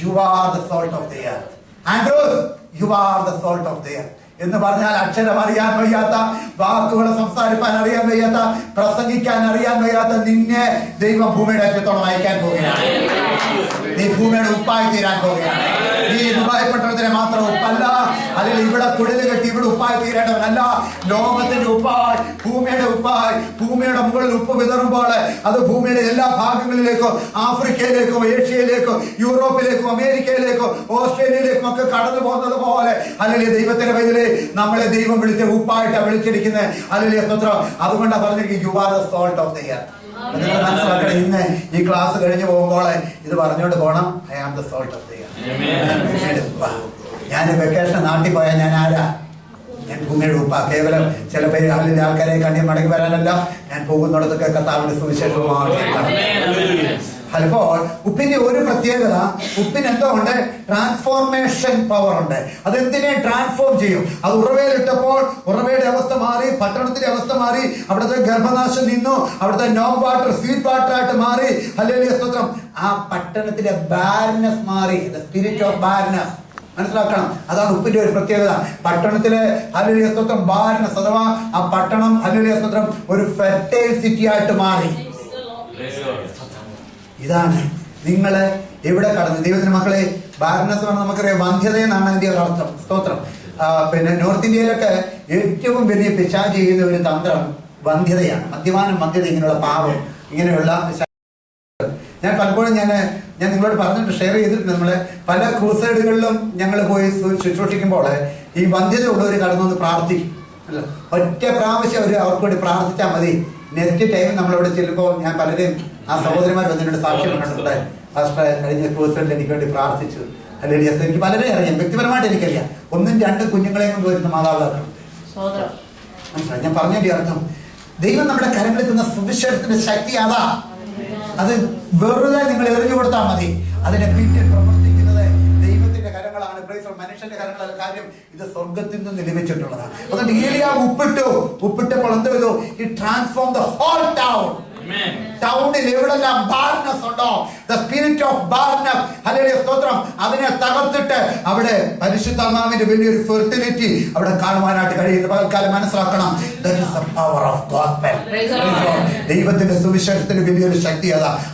Speaker 1: you are the salt of the earth. Andrews, you are the salt of the earth എന്ന് പറഞ്ഞാൽ അക്ഷരം അറിയാൻ വയ്യാത്ത, വാക്കുകൾ സംസാരിക്കാൻ അറിയാൻ വയ്യാത്ത, പ്രസംഗിക്കാൻ അറിയാൻ വയ്യാത്ത നിന്നെ ദൈവം ഭൂമിയുടെ അറ്റത്തോളം അയക്കാൻ പോവുകയാണ്. നീ ഭൂമിയുടെ ഉപ്പായി തീരാൻ പോവുകയാണ്. നീ ദുബായ് പട്ടണത്തിനെ മാത്രം ഉപ്പല്ല, അല്ലെങ്കിൽ ഇവിടെ കുടില് കെട്ടി ഇവിടെ ഉപ്പായി തീരേണ്ടവനല്ല. ലോകത്തിന്റെ ഉപ്പായി, ഭൂമിയുടെ ഉപ്പായി, ഭൂമിയുടെ മുകളിൽ ഉപ്പ് വിതറുമ്പോൾ അത് ഭൂമിയുടെ എല്ലാ ഭാഗങ്ങളിലേക്കോ, ആഫ്രിക്കയിലേക്കോ, ഏഷ്യയിലേക്കോ, യൂറോപ്പിലേക്കോ, അമേരിക്കയിലേക്കോ, ഓസ്ട്രേലിയയിലേക്കും ഒക്കെ കടന്നു പോകുന്നത് പോലെ അല്ലെങ്കിൽ ദൈവത്തിന്റെ വഴിയിലെ നമ്മളെ ദൈവം വിളിച്ച ഉപ്പായിട്ടാണ് വിളിച്ചിരിക്കുന്നത്. അല്ലെങ്കിൽ സ്തോത്രം. അതുകൊണ്ടാണ് പറഞ്ഞിരിക്കുന്നത്, U are the salt of the earth. നിങ്ങൾ മനസ്സിലാക്കണം. ഇന്ന് ഈ ക്ലാസ് കഴിഞ്ഞു പോകുമ്പോൾ ഇത് പറഞ്ഞുകൊണ്ട് പോകണം, I am the salt of the earth. ഞാൻ വെക്കേഷൻ നാട്ടിൽ പോയാൽ ഞാൻ ആരാ? ഞാൻ ഭൂമിയുടെ ഉപ്പ. കേവലം ചില പേര് അല്ലെങ്കിൽ ആൾക്കാരെ കണ്ടി മടങ്ങി വരാനല്ല, ഞാൻ പോകുന്നിടത്തൊക്കെ കർത്താവിന്റെ സുവിശേഷമാണ്. അപ്പോൾ ഉപ്പിന്റെ ഒരു പ്രത്യേകത, ഉപ്പിന് എന്തോ ഉണ്ട്? ട്രാൻസ്ഫോർമേഷൻ പവർ ഉണ്ട്. അതെന്തിനെ ട്രാൻസ്ഫോം ചെയ്യും? അത് ഉറവയിലിട്ടപ്പോൾ ഉറവയുടെ അവസ്ഥ മാറി, പട്ടണത്തിന്റെ അവസ്ഥ മാറി, അവിടുത്തെ ഗർഭനാശം നിന്നു, അവിടുത്തെ നോ വാട്ടർ സ്വീറ്റ് വാട്ടർ ആയിട്ട് മാറി. ഹല്ലേലൂയ സ്തോത്രം. ആ പട്ടണത്തിന്റെ ബാർനെസ് മാറി. The spirit of ബാർനെസ്. മനസ്സിലാക്കണം. അതാണ് ഉപ്പിന്റെ ഒരു പ്രത്യേകത. പട്ടണത്തിലെ ഹല്ലേലൂയ സ്തോത്രം ബാർനെസ്, അഥവാ ആ പട്ടണം ഹല്ലേലൂയ സ്തോത്രം ഒരു ഫെർട്ടൈൽ സിറ്റി ആയിട്ട് മാറി. ഇതാണ് നിങ്ങള് എവിടെ കടന്നു. ദൈവത്തിന്റെ മക്കളെ, ബാർനെസ് എന്ന് നമുക്കറിയാം, വന്ധ്യത എന്നാണ് അതിന്റെ ഒരു അർത്ഥം. സ്തോത്രം. പിന്നെ നോർത്ത് ഇന്ത്യയിലൊക്കെ ഏറ്റവും വലിയ പിശാച് ചെയ്യുന്ന ഒരു തന്ത്രം വന്ധ്യതയാണ്. മദ്യപാനം, വന്ധ്യത, ഇങ്ങനെയുള്ള പാവം, ഇങ്ങനെയുള്ള. ഞാൻ പലപ്പോഴും ഞാൻ നിങ്ങളോട് പറഞ്ഞിട്ട് ഷെയർ ചെയ്തിട്ടുണ്ട്. നമ്മള് പല ക്രൂസൈഡുകളിലും ഞങ്ങൾ പോയി ശുശ്രൂഷിക്കുമ്പോൾ ഈ വന്ധ്യതയുള്ളവർ കടന്നൊന്ന് പ്രാർത്ഥിക്കും. അല്ല, ഒറ്റ പ്രാവശ്യം അവർക്ക് വേണ്ടി പ്രാർത്ഥിച്ചാൽ മതി. നെക്സ്റ്റ് ടൈം നമ്മളവിടെ ചെല്ലുമ്പോൾ ഞാൻ പലരെയും ആ സഹോദരന്മാർ വന്നിട്ട് സാക്ഷ്യം കണ്ടിട്ടുണ്ട്. ഫാസ്റ്റർ കഴിഞ്ഞ ക്രൂസൈഡിൽ എനിക്ക് വേണ്ടി പ്രാർത്ഥിച്ചു. അല്ലെങ്കിൽ എനിക്ക് പലരെ അറിയാം, വ്യക്തിപരമായിട്ട് എനിക്കറിയാം. 1-2 കുഞ്ഞുങ്ങളെയും കൊണ്ട് വരുന്ന മാതാപിതാക്കൾ. മനസ്സിലായി ഞാൻ പറഞ്ഞതിന്റെ അർത്ഥം? ദൈവം നമ്മുടെ കരങ്ങളിൽ തന്ന സുവിശേഷത്തിന്റെ ശക്തി അതാ. അത് വെറുതെ നിങ്ങൾ എറിഞ്ഞു കൊടുത്താൽ മതി. അതിനെ പിന്നിൽ പ്രവർത്തിക്കുന്നത് ദൈവത്തിന്റെ കരങ്ങളാണ്. മനുഷ്യന്റെ കരങ്ങളല്ല. കാര്യം ഇത് സ്വർഗത്തിൽ നിന്ന് ലഭിച്ചിട്ടുള്ളതാണ്. അതുകൊണ്ട് ഏലിയാവ് ഉപ്പിട്ടപ്പോൾ എന്ത് ചെയ്തു? ഈ ട്രാൻസ്ഫോം ദ ഹോൾ ടൗൺ. ടൗണിൽ എവിടെല്ലാം ബാർനെസ് ഉണ്ടോ, ദ സ്പിരിറ്റ് ഓഫ് ബാർനെസ്, ഹല്ലേലൂയ സ്തോത്രം, അതിനെ തകർത്തിട്ട് അവിടെ പരിശുദ്ധാത്മാവിന്റെ വലിയൊരു ഫെർട്ടിലിറ്റി അവിടെ കാണുവാനായിട്ട് കഴിയുന്ന പകൽക്കാലം മനസ്സിലാക്കണം. That is the power of gospel. ദൈവത്തിന്റെ സുവിശേഷത്തിന് വലിയൊരു ശക്തി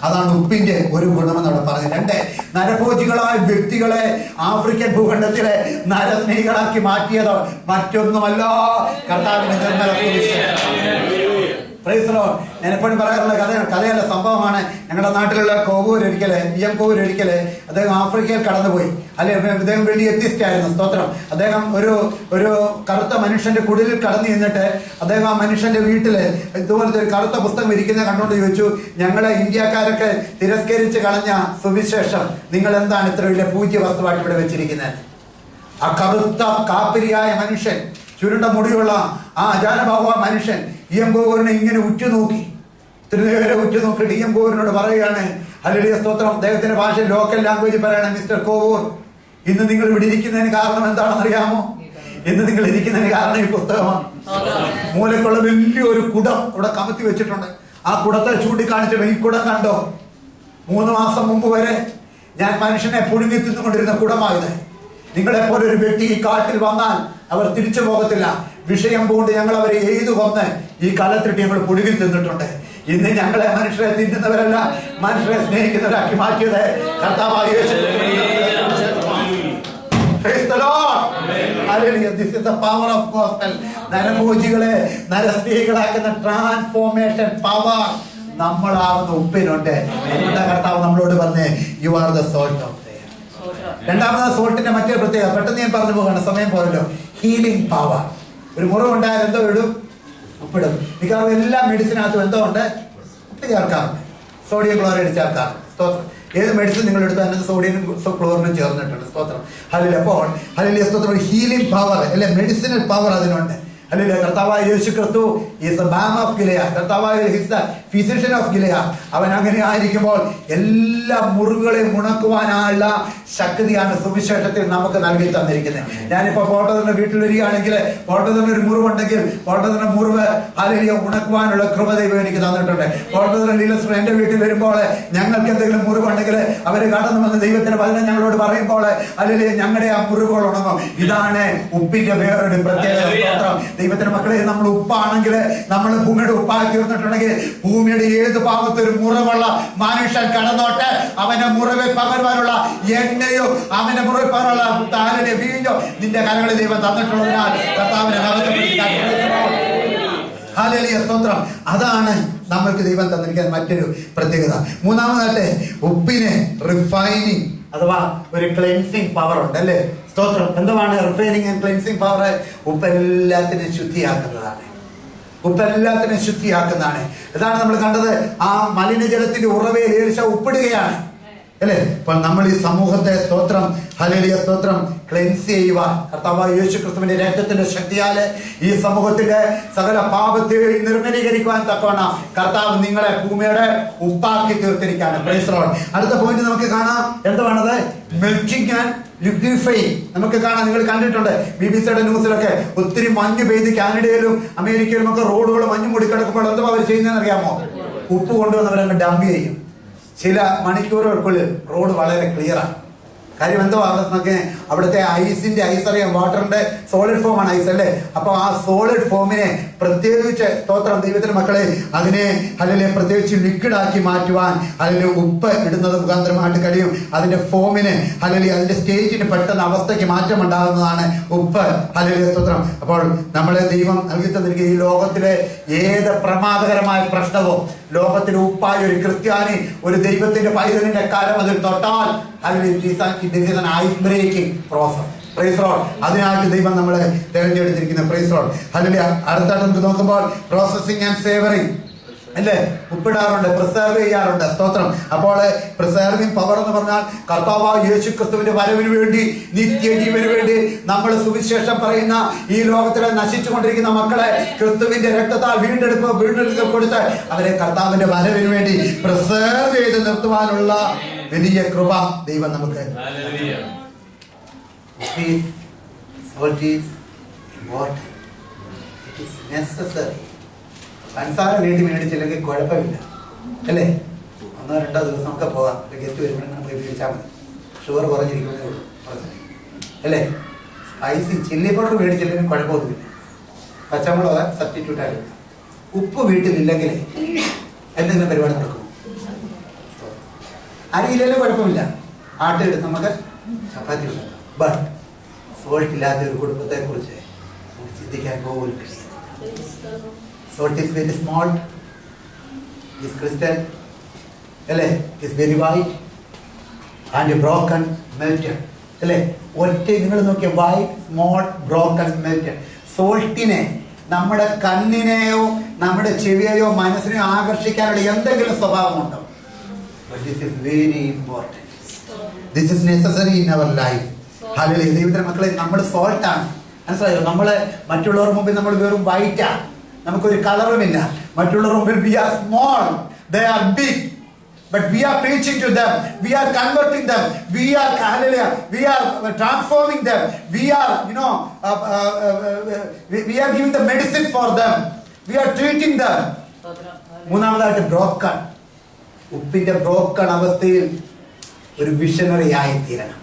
Speaker 1: അതാണ് ഉപ്പിന്റെ ഒരു ഗുണമെന്ന് അവിടെ പറഞ്ഞു. 2, നരഭോജികളായ വ്യക്തികളെ ആഫ്രിക്കൻ ഭൂഖണ്ഡത്തിലെ നരസ്നേഹികളാക്കി മാറ്റിയത് മറ്റൊന്നുമല്ല, കർത്താവിന്റെ നിർമ്മല സുവിശേഷം. ഞാൻ എപ്പോഴും പറയാറുള്ള കഥയല്ല, സംഭവമാണ്. ഞങ്ങളുടെ നാട്ടിലുള്ള കോവൂരൊരിക്കല് അദ്ദേഹം ആഫ്രിക്കയിൽ കടന്നുപോയി. അദ്ദേഹം വലിയ എത്തിസ്റ്റ് ആയിരുന്നു. സ്തോത്രം. അദ്ദേഹം ഒരു കറുത്ത മനുഷ്യന്റെ കുടിലിൽ കടന്നു നിന്നിട്ട് അദ്ദേഹം ആ മനുഷ്യന്റെ വീട്ടില് ഇതുപോലത്തെ ഒരു കറുത്ത പുസ്തകം ഇരിക്കുന്നത് കണ്ടുകൊണ്ട് ചോദിച്ചു, ഞങ്ങളെ ഇന്ത്യക്കാരൊക്കെ തിരസ്കരിച്ച് കളഞ്ഞ സുവിശേഷം നിങ്ങൾ എന്താണ് ഇത്ര വലിയ പൂജ്യ വസ്തുവായിട്ട് ഇവിടെ വെച്ചിരിക്കുന്നത്? ആ കറുത്ത കാപ്പിരിയായ മനുഷ്യൻ, ചുരുണ്ട മുടിയുള്ള ആ അജാനഭാവ മനുഷ്യൻ ഇയംഗോവറിനെ ഇങ്ങനെ ഉറ്റുനോക്കി. തിരുനേരെ ഉറ്റുനോക്കി DM കോവൂരിനോട് പറയുകയാണ്, ഹല്ലേലൂയ സ്തോത്രം, അദ്ദേഹത്തിന്റെ ഭാഷയിൽ ലോക്കൽ ലാംഗ്വേജ് പറയണം, മിസ്റ്റർ കോവൂർ, ഇന്ന് നിങ്ങൾ ഇവിടെ ഇരിക്കുന്നതിന് കാരണം എന്താണെന്ന് അറിയാമോ? ഇന്ന് നിങ്ങൾ ഇരിക്കുന്നതിന് കാരണം ഈ പുസ്തകമാണ്. മൂലക്കുള്ള വലിയൊരു കുടം ഇവിടെ കമത്തി വെച്ചിട്ടുണ്ട്. ആ കുടത്തെ ചൂണ്ടിക്കാണിച്ചിട്ട്, ഈ കുടം കണ്ടോ? 3 മാസം മുമ്പ് വരെ ഞാൻ മനുഷ്യനെ പുഴുങ്ങി തിന്നുകൊണ്ടിരുന്ന കുടമായത്. നിങ്ങളെപ്പോലെ ഒരു വ്യക്തി ഈ കാട്ടിൽ വന്നാൽ അവർ തിരിച്ചു പോകത്തില്ല. വിഷയം കൊണ്ട് ഞങ്ങൾ അവരെ എഴുതു കൊന്ന് ഈ കാലത്തിട്ട് ഞങ്ങൾ പുഴുകി തിന്നിട്ടുണ്ട്. ഇന്ന് ഞങ്ങളെ മനുഷ്യരെ തിന്നുന്നവരല്ല, മനുഷ്യരെ സ്നേഹിക്കുന്നവരാക്കി മാറ്റിയത് കർത്താവായ യേശു. Praise the Lord. Hallelujah. This is the power of gospel. നരഭോജികളെ നരസ്നേഹികളാക്കുന്ന ട്രാൻസ്ഫോർമേഷൻ പവർ നമ്മളാവുന്ന ഉപ്പിനുണ്ട്. നമ്മുടെ കർത്താവ് നമ്മളോട് പറഞ്ഞേ, you are the salt of the earth. രണ്ടാമത് സോൾട്ടിന്റെ മറ്റൊരു പ്രത്യേകത, പെട്ടെന്ന് ഞാൻ പറഞ്ഞു പോകണം, സമയം പോലല്ലോ. Healing power. ഒരു മുറിവുണ്ടായാൽ എന്തോ ഇടും? ഉപ്പിടും. മിക്കവാറും എല്ലാ മെഡിസിനകത്തും എന്തോ ഉണ്ട്? ഉപ്പ് ചേർക്കാറുണ്ട്, സോഡിയം ക്ലോറൈഡ് ചേർക്കാറുണ്ട്. സ്തോത്രം. ഏത് മെഡിസിൻ നിങ്ങൾ എടുത്താൽ അതിനകത്ത് സോഡിയനും ക്ലോറിനും ചേർന്നിട്ടുണ്ട്. സ്തോത്രം. ഹല്ലേലൂയ. അപ്പോൾ ഹല്ലേലൂയ സ്തോത്രം, ഹീലിംഗ് പവർ അല്ലെ, മെഡിസിനൽ പവർ അതിനുണ്ട്. ഹല്ലേലൂയ. കർത്താവായ യേശു ക്രിസ്തു ഈസ് ദ ബാം ഓഫ് ഗിലെയാഡ്. കർത്താവായ ഈസ് ദ ഫിസിഷ്യൻ ഓഫ് ഗിലെയാഡ്. അവൻ അങ്ങനെ ആയിരിക്കുമ്പോൾ എല്ലാ മുറിവുകളെയും ഉണക്കുവാനുള്ള ശക്തിയാണ് സുവിശേഷത്തിൽ നമുക്ക് നൽകി തന്നിരിക്കുന്നത്. ഞാനിപ്പോ പോട്ടതിന്റെ വീട്ടിൽ വരികയാണെങ്കിൽ, പോട്ടതിന് ഒരു മുറിവുണ്ടെങ്കിൽ പോട്ടതിന്റെ മുറിവ് ഹല്ലേലൂയ ഉണക്കുവാനുള്ള കൃപ ദൈവം എനിക്ക് തന്നിട്ടുണ്ട്. പോട്ടതിന്റെ ലീലസ് എന്റെ വീട്ടിൽ വരുമ്പോൾ ഞങ്ങൾക്ക് എന്തെങ്കിലും മുറിവുണ്ടെങ്കിൽ അവര് കടന്നു വന്ന് ദൈവത്തിന്റെ വചനം ഞങ്ങളോട് പറയുമ്പോൾ ഹല്ലേലൂയ ഞങ്ങളുടെ ആ മുറിവുകൾ ഉണങ്ങും. ഇതാണ് ഉപ്പിന്റെ വേറൊരു പ്രത്യേകത. ദൈവത്തിന്റെ മക്കളെ, നമ്മൾ ഉപ്പാണെങ്കിൽ, നമ്മൾ ഭൂമിയുടെ ഉപ്പായി തീർന്നിട്ടുണ്ടെങ്കിൽ, ഭൂമിയുടെ ഏത് ഭാഗത്ത് ഒരു മുറിവുള്ള മനുഷ്യൻ കടന്നോട്ടെ, അവന്റെ മുറിവിൽ പകരുവാനുള്ള എണ്ണയോ അവന്റെ മുറിവിൽ പകരുള്ള താരനെ വീഞ്ഞോ നിന്റെ കരങ്ങളിൽ ദൈവം തന്നിട്ടുള്ളതിനാൽ കർത്താവിനെ ഹല്ലേലൂയ സ്തോത്രം. അതാണ് നമ്മൾക്ക് ദൈവം തന്നിരിക്കുന്ന മറ്റൊരു പ്രത്യേകത. മൂന്നാമതായിട്ട് ഉപ്പിനെ റിഫൈനിങ് അഥവാ ഒരു ക്ലെൻസിങ് പവർ ഉണ്ട് അല്ലേ? സ്തോത്രം. എന്താണ് റിഫൈനിങ് ആൻഡ് ക്ലെൻസിങ് പവർ? ഉപ്പെല്ലാത്തിനും ശുദ്ധിയാക്കുന്നതാണ്. ഉപ്പെല്ലാത്തിനും ശുദ്ധിയാക്കുന്നതാണ്. ഇതാണ് നമ്മൾ കണ്ടത്. ആ മലിനജലത്തിന്റെ ഉറവയിൽ ഏലിശ ഉപ്പിടുകയാണ് അല്ലേ? അപ്പൊ നമ്മൾ ഈ സമൂഹത്തെ സ്തോത്രം ഹല്ലേലൂയ സ്തോത്രം ക്ലെൻസ് ചെയ്യുവാൻ കർത്താവായ യേശു ക്രിസ്തുവിന്റെ രക്തത്തിന്റെ ശക്തിയാല് ഈ സമൂഹത്തിന്റെ സകല പാപത്തെ നിർമ്മലീകരിക്കുവാൻ തക്കവണ്ണം കർത്താവ് നിങ്ങളെ ഭൂമിയുടെ ഉപ്പാക്കി തീർത്തിരിക്കുകയാണ്. Praise the Lord. അടുത്ത പോയിന്റ് നമുക്ക് കാണാം. എന്തുവാണത്? Melting and liquefying. നമുക്ക് കാണാം, നിങ്ങൾ കണ്ടിട്ടുണ്ട് BBC-യുടെ ന്യൂസിലൊക്കെ ഒത്തിരി മഞ്ഞ് പെയ്ത് കാനഡയിലും അമേരിക്കയിലും ഒക്കെ റോഡുകൾ മഞ്ഞ് മൂടിക്കിടക്കുമ്പോൾ എന്താ അവർ ചെയ്യുന്നതെന്ന് അറിയാമോ? ഉപ്പ് കൊണ്ടുവന്നവരങ്ങ് ഡംപ് ചെയ്യും. ചില മണിക്കൂറുകൾക്കുള്ളിൽ റോഡ് വളരെ ക്ലിയറാണ്. കാര്യം എന്തോ അവിടുത്തെ ഐസിന്റെ ഐസ് അറിയാം, വാട്ടറിന്റെ സോളിഡ് ഫോം ആണ് ഐസ് അല്ലേ? അപ്പൊ ആ സോളിഡ് ഫോമിനെ പ്രത്യേകിച്ച് സ്തോത്രം ദൈവത്തിന്റെ മക്കളെ അതിനെ അല്ലെങ്കിൽ പ്രത്യേകിച്ച് ലിക്വിഡ് ആക്കി മാറ്റുവാൻ അല്ലെങ്കിൽ ഉപ്പ് ഇടുന്നത് മുഖാന്തരമായിട്ട് കഴിയും. അതിന്റെ ഫോമിന് അല്ലെങ്കിൽ അതിന്റെ സ്റ്റേറ്റിന് പെട്ടെന്ന് അവസ്ഥയ്ക്ക് മാറ്റം ഉണ്ടാകുന്നതാണ് ഉപ്പ്. അല്ലെങ്കിൽ സ്തോത്രം. അപ്പോൾ നമ്മളെ ദൈവം നൽകി തന്നിരിക്കുന്ന ഈ ലോകത്തിലെ ഏത് പ്രമാദകരമായ പ്രശ്നവും ലോകത്തിൽ ഉപ്പായ ഒരു ക്രിസ്ത്യാനി, ഒരു ദൈവത്തിന്റെ പൈതലിന്റെ കാലം അതിൽ തൊട്ടാൽ ice breaking process. Praise the Lord. അതിനായിട്ട് ദൈവം നമ്മളെ തെരഞ്ഞെടുത്തിരിക്കുന്ന. Price the Lord. അല്ലെങ്കിൽ അടുത്തായിട്ട് നമുക്ക് നോക്കുമ്പോൾ പ്രോസസിങ് ആൻഡ് സേവറിങ് അല്ലേ? ഉപ്പിടാറുണ്ട്, പ്രിസർവ് ചെയ്യാറുണ്ട്. സ്തോത്രം. അപ്പോൾ പ്രിസർവിംഗ് പവർ എന്ന് പറഞ്ഞാൽ കർത്താവായ യേശു ക്രിസ്തുവിന്റെ വരവിന് വേണ്ടി, നിത്യജീവന് വേണ്ടി നമ്മൾ സുവിശേഷം പറയുന്ന ഈ ലോകത്തിലെ നശിച്ചുകൊണ്ടിരിക്കുന്ന മക്കളെ ക്രിസ്തുവിന്റെ രക്തത്താൽ വീണ്ടെടുപ്പ് കൊടുത്ത് അവരെ കർത്താവിന്റെ വരവിന് വേണ്ടി പ്രിസർവ് ചെയ്ത് നിർത്തുവാനുള്ള വലിയ കൃപ ദൈവം നമുക്ക്. പഞ്ചസാര വീട്ടിൽ മേടിച്ചില്ലെങ്കിൽ കുഴപ്പമില്ല അല്ലേ? 1-2 ദിവസം ഒക്കെ പോകാം. ഗസ്റ്റ് വരുമ്പോൾ നമുക്ക് മേടിച്ചാൽ മതി. ഷുഗർ കുറഞ്ഞിരിക്കുന്നേ ഉള്ളൂ അല്ലേ? സ്പൈസി ചില്ലി പൗഡർ മേടിച്ചില്ലെങ്കിൽ കുഴപ്പമൊന്നുമില്ല. പച്ചമുളക് സബ്സ്റ്റിറ്റ്യൂട്ട് ആയിട്ട്. ഉപ്പ് വീട്ടിലില്ലെങ്കിൽ എന്തെങ്കിലും പരിപാടി നടക്കും. അരിയില്ലെങ്കിലും കുഴപ്പമില്ല, ആട്ടെടുത്ത് നമുക്ക് ചപ്പാത്തി ഉണ്ടാക്കാം. ബട്ട് സോൾട്ട് ഇല്ലാത്ത ഒരു കുടുംബത്തെ കുറിച്ച് ചിന്തിക്കാൻ പോലും കഴിയും. Salt is very small, is crystal, is very white and broken, melted. ഒറ്റ നിങ്ങൾ നോക്കിയ വൈറ്റ് സ്മോൾ ബ്രോക്കൺ മെൽറ്റഡ്. സോൾട്ടിനെ നമ്മുടെ കണ്ണിനെയോ നമ്മുടെ ചെവിയെയോ മനസ്സിനെയോ ആകർഷിക്കാനുള്ള എന്തെങ്കിലും സ്വഭാവമുണ്ടോ? This is very important. This is necessary in our life. Hallelujah. ദൈവത്തിന്റെ മക്കളെ, നമ്മൾ സോൾട്ടാണ്. മനസ്സിലായോ? നമ്മള് മറ്റുള്ളവർ മുമ്പിൽ നമ്മൾ വെറും വൈറ്റാണ്, നമുക്കൊരു കളറുമില്ല. മറ്റുള്ളവർ മുമ്പിൽ we are small, they are big. But we are preaching to them. We are converting them. We are, hallelujah, we are transforming them. We are, we are giving the medicine for them. We are treating them. മൂന്നാമതായിട്ട് broken. ഉപ്പിന്റെ broken അവസ്ഥയിൽ ഒരു missionary ആയി തീരണം.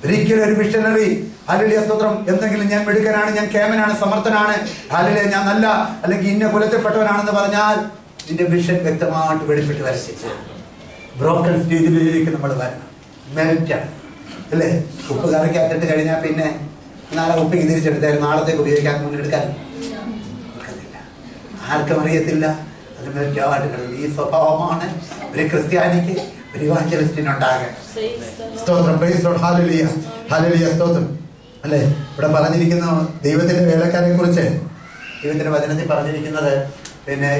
Speaker 1: ഒരിക്കലും ഒരു missionary hallelujah സ്തോത്രം എന്തെങ്കിലും ഞാൻ മിടുക്കനാണ്, ഞാൻ കേമനാണ്, സമർത്ഥനാണ്, ഹല്ലേലൂയ ഞാൻ നല്ല അല്ലെങ്കിൽ ഇന്ന കുലത്തിൽപ്പെട്ടവനാണെന്ന് പറഞ്ഞാൽ ഇതിന്റെ വിഷൻ വ്യക്തമായിട്ട് വെളിപ്പെട്ട് വരച്ചിട്ട് ബ്രോക്കൺ സ്റ്റേജിലേക്ക് നമ്മൾ വരണം. മെൽറ്റാണ് അല്ലേ? ഉപ്പ് കറിക്കകത്തിട്ട് കഴിഞ്ഞാൽ പിന്നെ നാളെ ഉപ്പിക്ക് തിരിച്ചെടുത്തായിരുന്നു നാളത്തേക്ക് ഉപയോഗിക്കാൻ മുന്നെടുക്കാൻ ആർക്കും അറിയത്തില്ല. അത് മെൽറ്റായിട്ട് കിടക്കും. ഈ സ്വഭാവമാണ് ഒരു ക്രിസ്ത്യാനിക്ക്, ഒരു ഇവാഞ്ചലിസ്റ്റിനുണ്ടാകേണ്ടത്. സ്തോത്രം, price the Lord, hallelujah, hallelujah, സ്തോത്രം. അല്ലേ? ഇവിടെ പറഞ്ഞിരിക്കുന്ന ദൈവത്തിന്റെ വേലക്കാരെ കുറിച്ച് ദൈവത്തിന്റെ വചനത്തിൽ പറഞ്ഞിരിക്കുന്നത്, പിന്നെ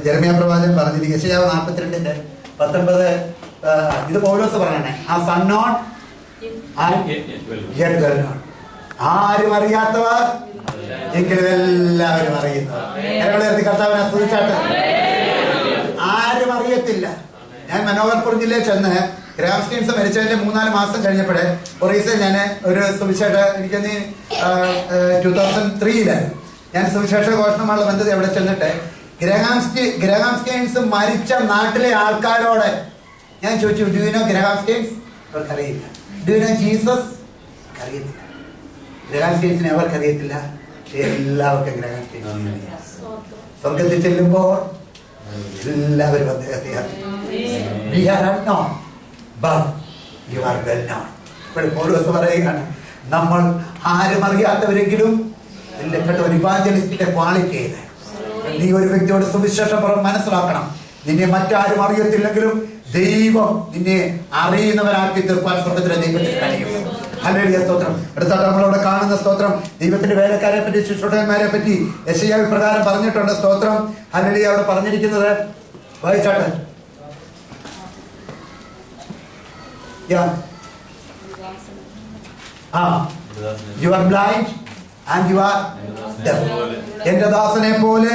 Speaker 1: ജെറമ്യാ പ്രവാചകൻ പറഞ്ഞിരിക്കുക യെശയ്യാവ് 42:19 ഇത് പൗലോസ് പറയണേ. ആ സണ്ണോൺ ആരും അറിയാത്തവർ എങ്കിലും എല്ലാവരും അറിയുന്നവർ. കർത്താവിനെ ആസ്വദിച്ചാട്ട് ആരും അറിയത്തില്ല. ഞാൻ മനോഹർപൂർ ജില്ലയിൽ ചെന്ന് ഗ്രാം സ്റ്റീംസ് മരിച്ചതിന്റെ 3-4 മാസം കഴിഞ്ഞപ്പോഴേ ഒറീസയിൽ ഞാൻ ഒരു സുവിശേഷ, എനിക്കൊന്ന് 2003 ഞാൻ സുവിശേഷ ഘോഷണമുള്ള ബന്ധത്തിൽ അവിടെ ചെന്നിട്ട് ഗ്രഹാം സ്റ്റെയിൻസ് മരിച്ച നാട്ടിലെ ആൾക്കാരോട് ഞാൻ ചോദിച്ചു, do you know Graham Staines? അവർക്കറിയില്ല. Do you know Jesus? അറിയത്തില്ല. ഗ്രഹാം സ്റ്റെയിൻസിനെ അവർക്കറിയത്തില്ല. എല്ലാവർക്കും ഗ്രഹാം സ്റ്റെയിൻസ്. സ്വർഗത്തിൽ ചെല്ലുമ്പോൾ എല്ലാവരും അദ്ദേഹത്തെ അറിയും. We are unknown, but you are well known. ഇപ്പോൾ പൗലോസ് പറയുകയാണ്, നമ്മൾ ആരും അറിയാത്തവരെങ്കിലും ഒരു ഇവാഞ്ചലിസ്റ്റിന്റെ ക്വാളിറ്റി. നീ ഒരു വ്യക്തിയോട് സുവിശേഷം മനസ്സിലാക്കണം. നിന്നെ മറ്റാരും അറിയത്തില്ലെങ്കിലും ദൈവം നിന്നെ അറിയുന്നവരാക്കി തീർക്കാൻ സ്വർഗത്തിലെ ദൈവത്തിന് കഴിയും. ഹല്ലേലൂയ, സ്തോത്രം. അടുത്തായിട്ട് നമ്മളവിടെ കാണുന്ന സ്തോത്രം ദൈവത്തിന്റെ വേലക്കാരെ പറ്റി, ശുശ്രൂഷകന്മാരെ പറ്റി യെശയ്യാവ് പ്രകാരം പറഞ്ഞിട്ടുണ്ട്. സ്തോത്രം, ഹല്ലേലൂയ. അവിടെ പറഞ്ഞിരിക്കുന്നത് വായിച്ചാട്ടെ. You are blind and you are deaf. എന്റെ ദാസനെ പോലെ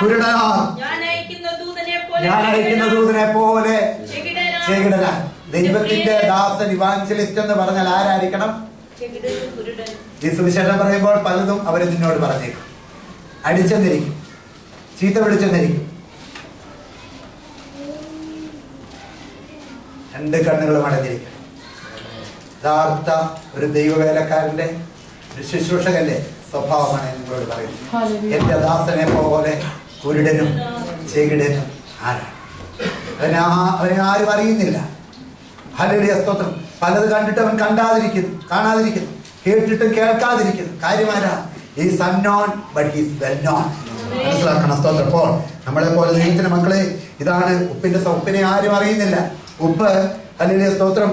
Speaker 1: കുരുടനാ, ഞാൻ അയക്കുന്ന ദൂതനെ പോലെ ചെകിടനാ. ദൈവത്തിന്റെ ദാസൻ ഇവാഞ്ചലിസ്റ്റ് എന്ന് പറഞ്ഞാൽ ആരായിരിക്കണം? ഈ സുവിശേഷം പറയുമ്പോൾ പലതും അവര് നിന്നോട് പറഞ്ഞേക്കും. അടിച്ചെന്നിരിക്കും, ചീത്ത വിളിച്ചെന്നിരിക്കും. 2 കണ്ണുകളും അടഞ്ഞിരിക്കണം. യഥാർത്ഥ ഒരു ദൈവവേലക്കാരന്റെ, ഒരു ശുശ്രൂഷകന്റെ സ്വഭാവമാണ് നിങ്ങളോട് പറയുന്നത്. എന്റെ ദാസനെ പോലെ കുരുടനും ചെകിടനും ആരാണ്? അവനെ ആരും അറിയുന്നില്ല. ഹല്ലേലൂയ, സ്തോത്രം. പലത് കണ്ടിട്ട് അവൻ കാണാതിരിക്കുന്നു, കേട്ടിട്ട് കേൾക്കാതിരിക്കുന്നു. കാര്യമാരാ? Is unknown but is well known. മനസ്സിലാക്കണം. സ്തോത്രം. അപ്പോൾ നമ്മളെ പോലെ ദൈവത്തിന്റെ മക്കളെ, ഇതാണ് ഉപ്പിനെ ആരും അറിയുന്നില്ല. ഉപ്പ്, ഹല്ലേലൂയ, സ്തോത്രം,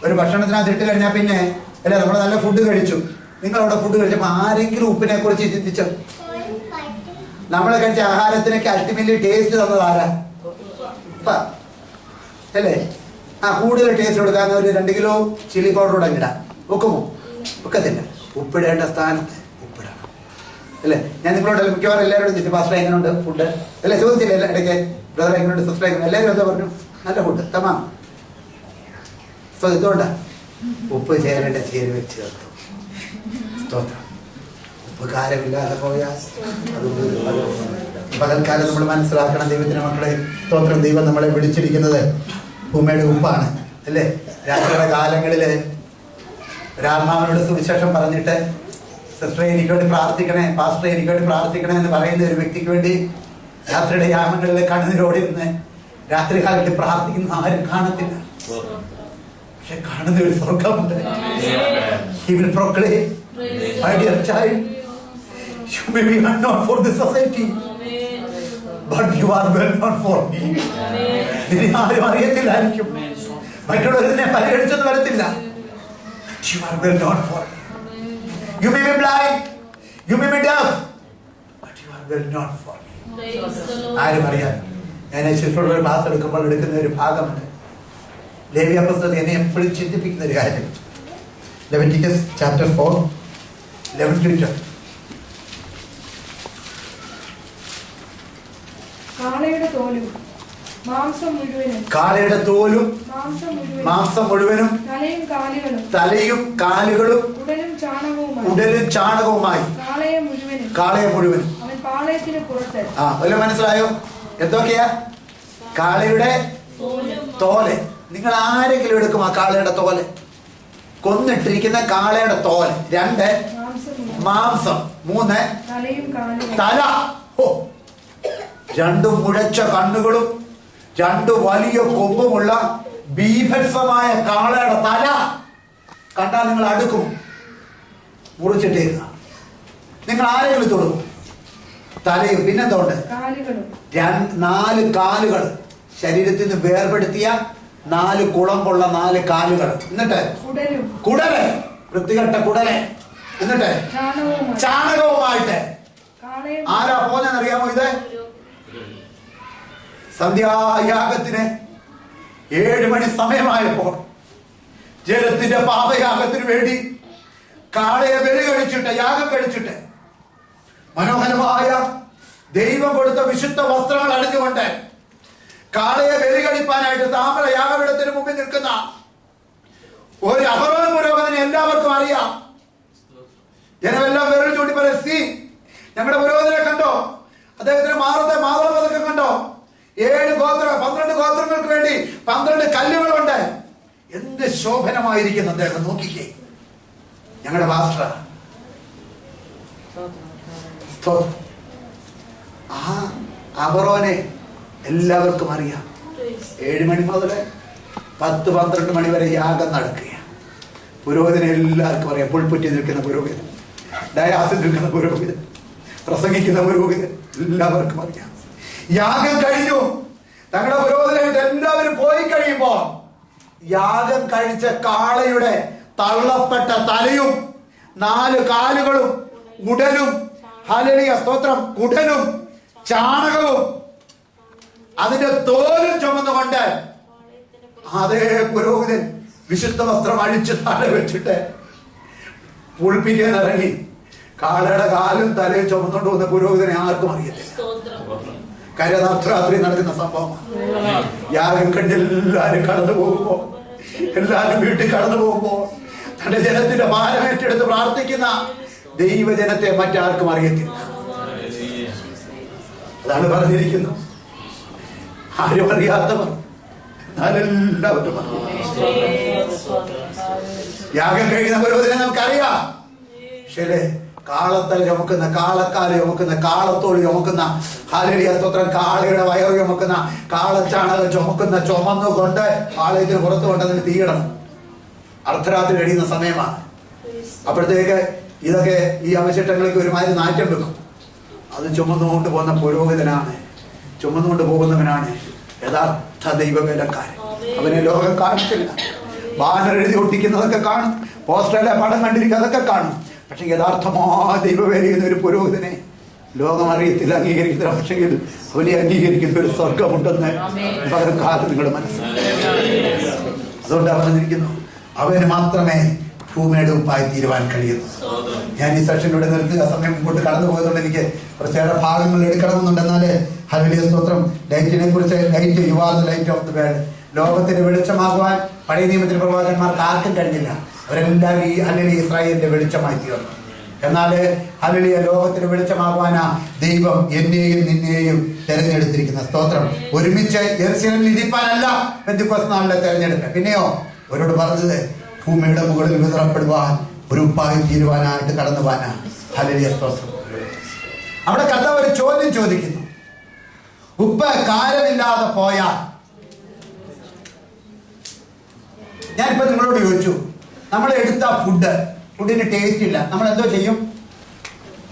Speaker 1: ഒരു ഭക്ഷണത്തിനകത്ത് ഇട്ട് കഴിഞ്ഞാൽ പിന്നെ അല്ലെ, നമ്മൾ നല്ല ഫുഡ് കഴിച്ചു. നിങ്ങളവിടെ ഫുഡ് കഴിച്ചപ്പോൾ ആരെങ്കിലും ഉപ്പിനെ കുറിച്ച് ചിന്തിച്ചു? നമ്മളെ കഴിച്ച ആഹാരത്തിനൊക്കെ അൾട്ടിമേറ്റ്ലി ടേസ്റ്റ് തന്നത് ആരാ? ഉപ്പ അല്ലേ? കൂടുതൽ ടേസ്റ്റ് കൊടുക്കാൻ ഒരു 2 കിലോ ചില്ലി പൗഡർ കൂടെ ഇടാം. ഒക്കുമോ? ഒക്കത്തില്ല. ഉപ്പിടേണ്ട സ്ഥാനത്ത് ഉപ്പിടണം അല്ലേ? ഞാൻ നിങ്ങളോട് മിക്കവാറും എല്ലാവരോടും ചോദിച്ചു, പാസ്റ്റർ എങ്ങനെയുണ്ട് ഫുഡ് അല്ലേ? ചോദിച്ചില്ല ഇടയ്ക്ക്, ബ്രദർ എങ്ങനെയുണ്ട്, സിസ്റ്റർ എങ്ങനെ? എല്ലാവരും എന്താ പറഞ്ഞു? നല്ല ഫുഡ് തമാം. സോ ഇതുകൊണ്ടാ ഉപ്പ് ചേരേണ്ട ചേരുവ ചേർത്തു. സ്തോത്രം. ഉപകാരമില്ലാതെ പോയാൽ പകൽക്കാലം നമ്മൾ മനസ്സിലാക്കണം ദൈവത്തിന്റെ മക്കളെ. സ്തോത്രം. ദൈവം നമ്മളെ വിളിച്ചിരിക്കുന്നത് ഭൂമിയുടെ ഉപ്പാണ് അല്ലേ? രാത്രിയുടെ കാലങ്ങളില് ഒരാത്മാവിനോട് സുവിശേഷം പറഞ്ഞിട്ട്, സിസ്റ്ററെ എനിക്ക് വേണ്ടി പ്രാർത്ഥിക്കണേ, പാസ്റ്ററെ എനിക്ക് വേണ്ടി പ്രാർത്ഥിക്കണേ എന്ന് പറയുന്ന ഒരു വ്യക്തിക്ക് വേണ്ടി രാത്രിയുടെ യാമങ്ങളിൽ കണ്ണുനീരോടിരുന്ന് രാത്രി കാലത്ത് പ്രാർത്ഥിക്കുന്ന ആരും കാണത്തില്ല. പക്ഷെ കാണുന്ന ഒരു സ്വർഗമുണ്ട്. He will proclaim, my dear child, you may be unknown for the society, but you are well known for me. നിന്നെ ആരും അറിയത്തില്ലായിരിക്കും, മറ്റുള്ളവരെ പരിഗണിച്ചെന്ന് വരത്തില്ല. You are well known for me. You may be blind, you may be deaf, but you are well known for me. ആരും അറിയാം. ഞാൻ ശിശുക്കളുടെ class എടുക്കുമ്പോൾ എടുക്കുന്ന ഒരു ഭാഗമുണ്ട്. ലേവ്യ പുസ്തകത്തിൽ എന്നെ എപ്പോഴും ചിന്തിപ്പിക്കുന്ന ഒരു കാര്യം. Leviticus chapter 4, 11-12.
Speaker 3: തോലും
Speaker 1: കാളയുടെ തോലും മാംസം മുഴുവനും തലയും കാലുകളും ഉടലും ചാണകവുമായി കാളയെ മുഴുവനും. വല്ലതും മനസ്സിലായോ? എന്തൊക്കെയാ? കാളയുടെ തോല്. നിങ്ങൾ ആരെങ്കിലും എടുക്കും ആ കാളയുടെ തോല്? കൊന്നിട്ടിരിക്കുന്ന കാളയുടെ തോല്. 2 മാംസം. 3 തല. 2 മുഴച്ച കണ്ണുകളും 2 വലിയ കൊമ്പുമുള്ള ബീഭത്സമായ കാളയുടെ തല കണ്ടാൽ നിങ്ങൾ അടുക്കും, മുറിച്ചിട്ടേക്കുക. നിങ്ങൾ ആരെങ്കിലും തൊടുക്കും? തലയും. പിന്നെന്തോണ്ട്? 4 കാലുകൾ. ശരീരത്തിൽ നിന്ന് വേർപെടുത്തിയ 4 കുളമ്പുള്ള 4 കാലുകൾ. എന്നിട്ട് കുടല്, വൃത്തികെട്ട കുടല്. എന്നിട്ട് ചാണകവുമായിട്ട്. ആരാ പോന്നെന്നറിയാമോ? ഇത് സന്ധ്യായാഗത്തിന് 7 മണി സമയമായപ്പോൾ ജലത്തിന്റെ പാപയാഗത്തിന് വേണ്ടി കാളയെ ബലി കഴിച്ചിട്ട്, യാഗം കഴിച്ചിട്ട്, മനോഹരമായ ദൈവം കൊടുത്ത വിശുദ്ധ വസ്ത്രങ്ങൾ അണിഞ്ഞുകൊണ്ട് കാളയെ ബലി കഴിപ്പാനായിട്ട് താമ്ര യാഗപീഠത്തിന് മുമ്പിൽ നിൽക്കുന്ന ഒരു അഹരോൻ പുരോഹിതനെ എല്ലാവർക്കും അറിയാം. ജനമെല്ലാം വിരൽ ചൂണ്ടി പറയും, സി ഞങ്ങളുടെ പുരോഹിതനെ കണ്ടോ? അദ്ദേഹത്തിന് മാറത്തെ മാതളപതക്കം കണ്ടോ? 12 ഗോത്രങ്ങൾക്ക് വേണ്ടി 12 കല്ലുകളുണ്ട്. എന്ത് ശോഭനമായിരിക്കുന്നു അദ്ദേഹം, നോക്കിക്കേ. ഞങ്ങളുടെ പാസ്റ്റർ ആ അഹരോനെ എല്ലാവർക്കും അറിയാം. 7 മണി മുതൽ 10-12 മണി വരെ യാഗം നടക്കുക. പുരോഹിതനെ എല്ലാവർക്കും അറിയാം. പുൽപ്പുറ്റി നിൽക്കുന്ന പുരോഹിതൻ, ഡയാസിൽ നിൽക്കുന്ന പുരോഹിതൻ, പ്രസംഗിക്കുന്ന പുരോഹിതൻ, എല്ലാവർക്കും അറിയാം. യാഗം കഴിഞ്ഞു. തങ്ങളുടെ പുരോഹിതനായിട്ട് എല്ലാവരും പോയി കഴിയുമ്പോൾ യാഗം കഴിച്ച കാളയുടെ തള്ളപ്പെട്ട തലയും 4 കാലുകളും ഉടലും, ഹല്ലേലൂയ സ്തോത്രം, ഉടലും ചാണകവും അതിന്റെ തോലും ചുമന്നുകൊണ്ട് അതേ പുരോഹിതൻ വിശുദ്ധ വസ്ത്രം അഴിച്ച് താഴെ വെച്ചിട്ട് പുൽപ്പിക്കാൻ ഇറങ്ങി കാളയുടെ കാലും തലയും ചുമന്നുകൊണ്ട് വന്ന പുരോഹിതനെ ആർക്കും അറിയത്തില്ല. കരനാഥരാത്രി നടക്കുന്ന സംഭവമാണ്. യാഗം കണ്ട് എല്ലാരും കടന്നു പോകുമ്പോ, എല്ലാരും വീട്ടിൽ കടന്നു പോകുമ്പോ തന്റെ ജനത്തിന്റെ ഭാരം ഏറ്റെടുത്ത് പ്രാർത്ഥിക്കുന്ന ദൈവജനത്തെ മറ്റാർക്കും അറിയത്തില്ല. അതാണ് പറഞ്ഞിരിക്കുന്നത്. ആരും അറിയാത്തവർ എന്നാലെല്ലാവരും യാഗം കഴിയുന്ന പുരോഹിതനെ നമുക്കറിയാം. ശരി, കാളത്തല ചുമക്കുന്ന, കാളക്കാല് ചുമക്കുന്ന, കാളത്തോളി ചുമക്കുന്ന, ഹല്ലേലൂയ സ്തോത്രം, കാളയുടെ വയറ് ചുമക്കുന്ന, കാളച്ചാണകം ചുമക്കുന്ന, ചുമന്നുകൊണ്ട് ആലയത്തിന് പുറത്തു കൊണ്ടതിന് തീയിടണം. അർദ്ധരാത്രി കഴിയുന്ന സമയമാണ്. അപ്പോഴത്തേക്ക് ഇതൊക്കെ ഈ അവശിഷ്ടങ്ങൾക്ക് ഒരുമാതിരി നാറ്റം വെക്കും. അത് ചുമന്നുകൊണ്ട് പോകുന്ന പുരോഹിതനാണ്, ചുമന്നുകൊണ്ട് പോകുന്നവനാണ് യഥാർത്ഥ ദൈവവേലക്കാരൻ. അവനെ ലോകം കാണത്തില്ല. ബാനർ എഴുതി ഒട്ടിക്കുന്നതൊക്കെ കാണും, പോസ്റ്ററിലെ പടം കണ്ടിരിക്കുക, അതൊക്കെ കാണും. പക്ഷെ യഥാർത്ഥമായ ദൈവവേല ചെയ്യുന്ന ഒരു പുരോഹിതനെ ലോകം അറിയത്തില്ല, അംഗീകരിക്കത്തില്ല. പക്ഷേ അവനെ അംഗീകരിക്കുന്ന ഒരു സ്വർഗമുണ്ടെന്ന് പകരം കാലത്ത് നിങ്ങൾ മനസ്സിലാക്കി. അതുകൊണ്ടാണ് പറഞ്ഞിരിക്കുന്നു, അവന് മാത്രമേ ഭൂമിയുടെ ഉപ്പായി തീരുവാൻ കഴിയുന്നു. ഞാൻ ഈ സെഷനിലൂടെ നിർത്തുക, സമയം മുമ്പോട്ട് കടന്നു പോയതുകൊണ്ട് എനിക്ക് കുറച്ചേറെ ഭാഗങ്ങൾ എടുക്കണമെന്നുണ്ട്. എന്നാല് ഹല്ലേലൂയ സ്തോത്രം, ലൈറ്റിനെ കുറിച്ച്, light, U are the light of the world. ലോകത്തിന് വെളിച്ചമാകുവാൻ പഴയ നിയമത്തിലെ പ്രവാചകന്മാർക്ക് ആർക്കും കഴിഞ്ഞില്ല. അവരെല്ലാവരും ഈ ഹല്ലേലൂയ ഇസ്രായേലിന്റെ വെളിച്ചമായി തീർന്നു. എന്നാല് ഹല്ലേലൂയ ലോകത്തിന് വെളിച്ചമാകുവാനാ ദൈവം എന്നെയും നിന്നെയും തെരഞ്ഞെടുത്തിരിക്കുന്ന സ്തോത്രം. ഒരുമിച്ച് യെരൂശലേമിൽ ഇരിപ്പാനല്ല പെന്തക്കോസ്ത് നാളിലെ തെരഞ്ഞെടുപ്പ്. പിന്നെയോ അവരോട് പറഞ്ഞത് ഭൂമിയുടെ മുകളിൽ വിതറപ്പെടുവാൻ ഒരു ഉപ്പായി തീരുവാനായിട്ട് കടന്നു പോവാനാ. ഹല്ലേലൂയ സ്തോത്രം. അവിടെ കർത്താവ് ഒരു ചോദ്യം ചോദിക്കുന്നു. ഉപ്പ് കാരമില്ലാതെ പോയാൽ, ഞാനിപ്പോ നിങ്ങളോട് ചോദിച്ചു, നമ്മൾ എടുത്ത ഫുഡിന് ടേസ്റ്റ് ഇല്ല, നമ്മൾ എന്തോ ചെയ്യും?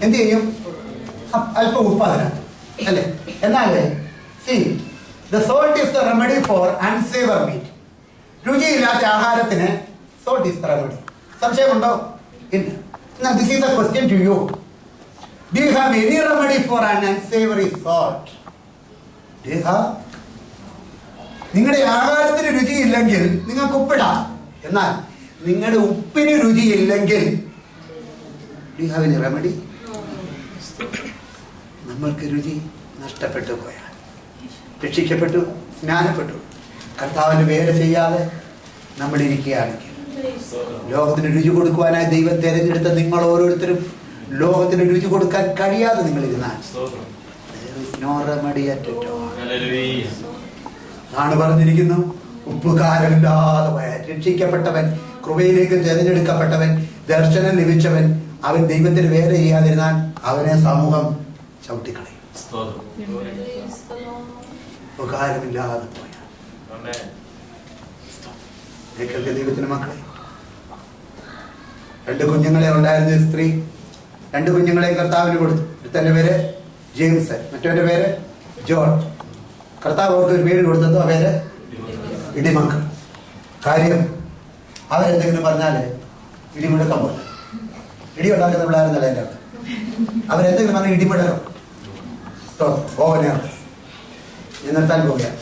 Speaker 1: എന്ത് ചെയ്യും? അല്പം ഉപ്പ് അതിനാണ്, അല്ലേ? എന്നാലേ see, the salt is the remedy for unsavour meat. രുചിയില്ലാത്ത ആഹാരത്തിന് salt is the remedy. സംശയമുണ്ടോ? ഇല്ല. Now this is a question to you. Do you have any remedy for an unsavory salt? Do you have? നിങ്ങളുടെ ആഹാരത്തിന് രുചിയില്ലെങ്കിൽ നിങ്ങൾക്ക് ഉപ്പിടാം. എന്നാൽ നിങ്ങളുടെ ഉപ്പിന് രുചിയില്ലെങ്കിൽ do you have any remedy? നമ്മൾക്ക് രുചി നഷ്ടപ്പെട്ടു പോയാൽ രക്ഷിക്കപ്പെട്ടു, സ്നാനപ്പെട്ടു. കർത്താവിന്റെ വേല ചെയ്യാതെ നമ്മൾ ഇരിക്കുകയാണെങ്കിൽ ലോകത്തിന് രുചി കൊടുക്കുവാനായി ദൈവം തെരഞ്ഞെടുത്ത നിങ്ങൾ ഓരോരുത്തരും ലോകത്തിന് രുചി കൊടുക്കാൻ കഴിയാതെ നിങ്ങൾ ഇരുന്നാൽ ആണ് പറഞ്ഞിരിക്കുന്നു. ഉപ്പുകാരമില്ലാതെ പോയ രക്ഷിക്കപ്പെട്ടവൻ, കൃപയിലേക്ക് തിരഞ്ഞെടുക്കപ്പെട്ടവൻ, ദർശനം ലഭിച്ചവൻ, അവൻ ദൈവത്തിന് വേല ചെയ്യാതിരുന്നാൽ അവനെ സമൂഹം ചവിട്ടിക്കളയും. ഉപകാരമില്ലാതെ പോയ ദൈവത്തിന് മക്കളെ, 2 കുഞ്ഞുങ്ങളെ ഉണ്ടായിരുന്ന സ്ത്രീ 2 കുഞ്ഞുങ്ങളെ കർത്താവിന് കൊടുത്തു. ഒരുത്തന്റെ പേര് ജെയിംസ്, മറ്റവന്റെ പേര് ജോൺ. കർത്താവ് അവർക്ക് ഒരു പേര് കൊടുത്തതോ ആ പേര് ഇടിമക്കൾ. കാര്യം അവരെന്തെങ്കിലും പറഞ്ഞാല് ഇടിമുഴക്കം പോലെ, ഇടി ഉണ്ടാക്കുന്ന പിള്ളേരുന്നല്ല എൻ്റെ അവിടെ. അവരെന്തെങ്കിലും പറഞ്ഞാൽ ഇടിമുഴക്കം ഓവനെയാണ് നിർത്താൻ പോവുകയാണ്.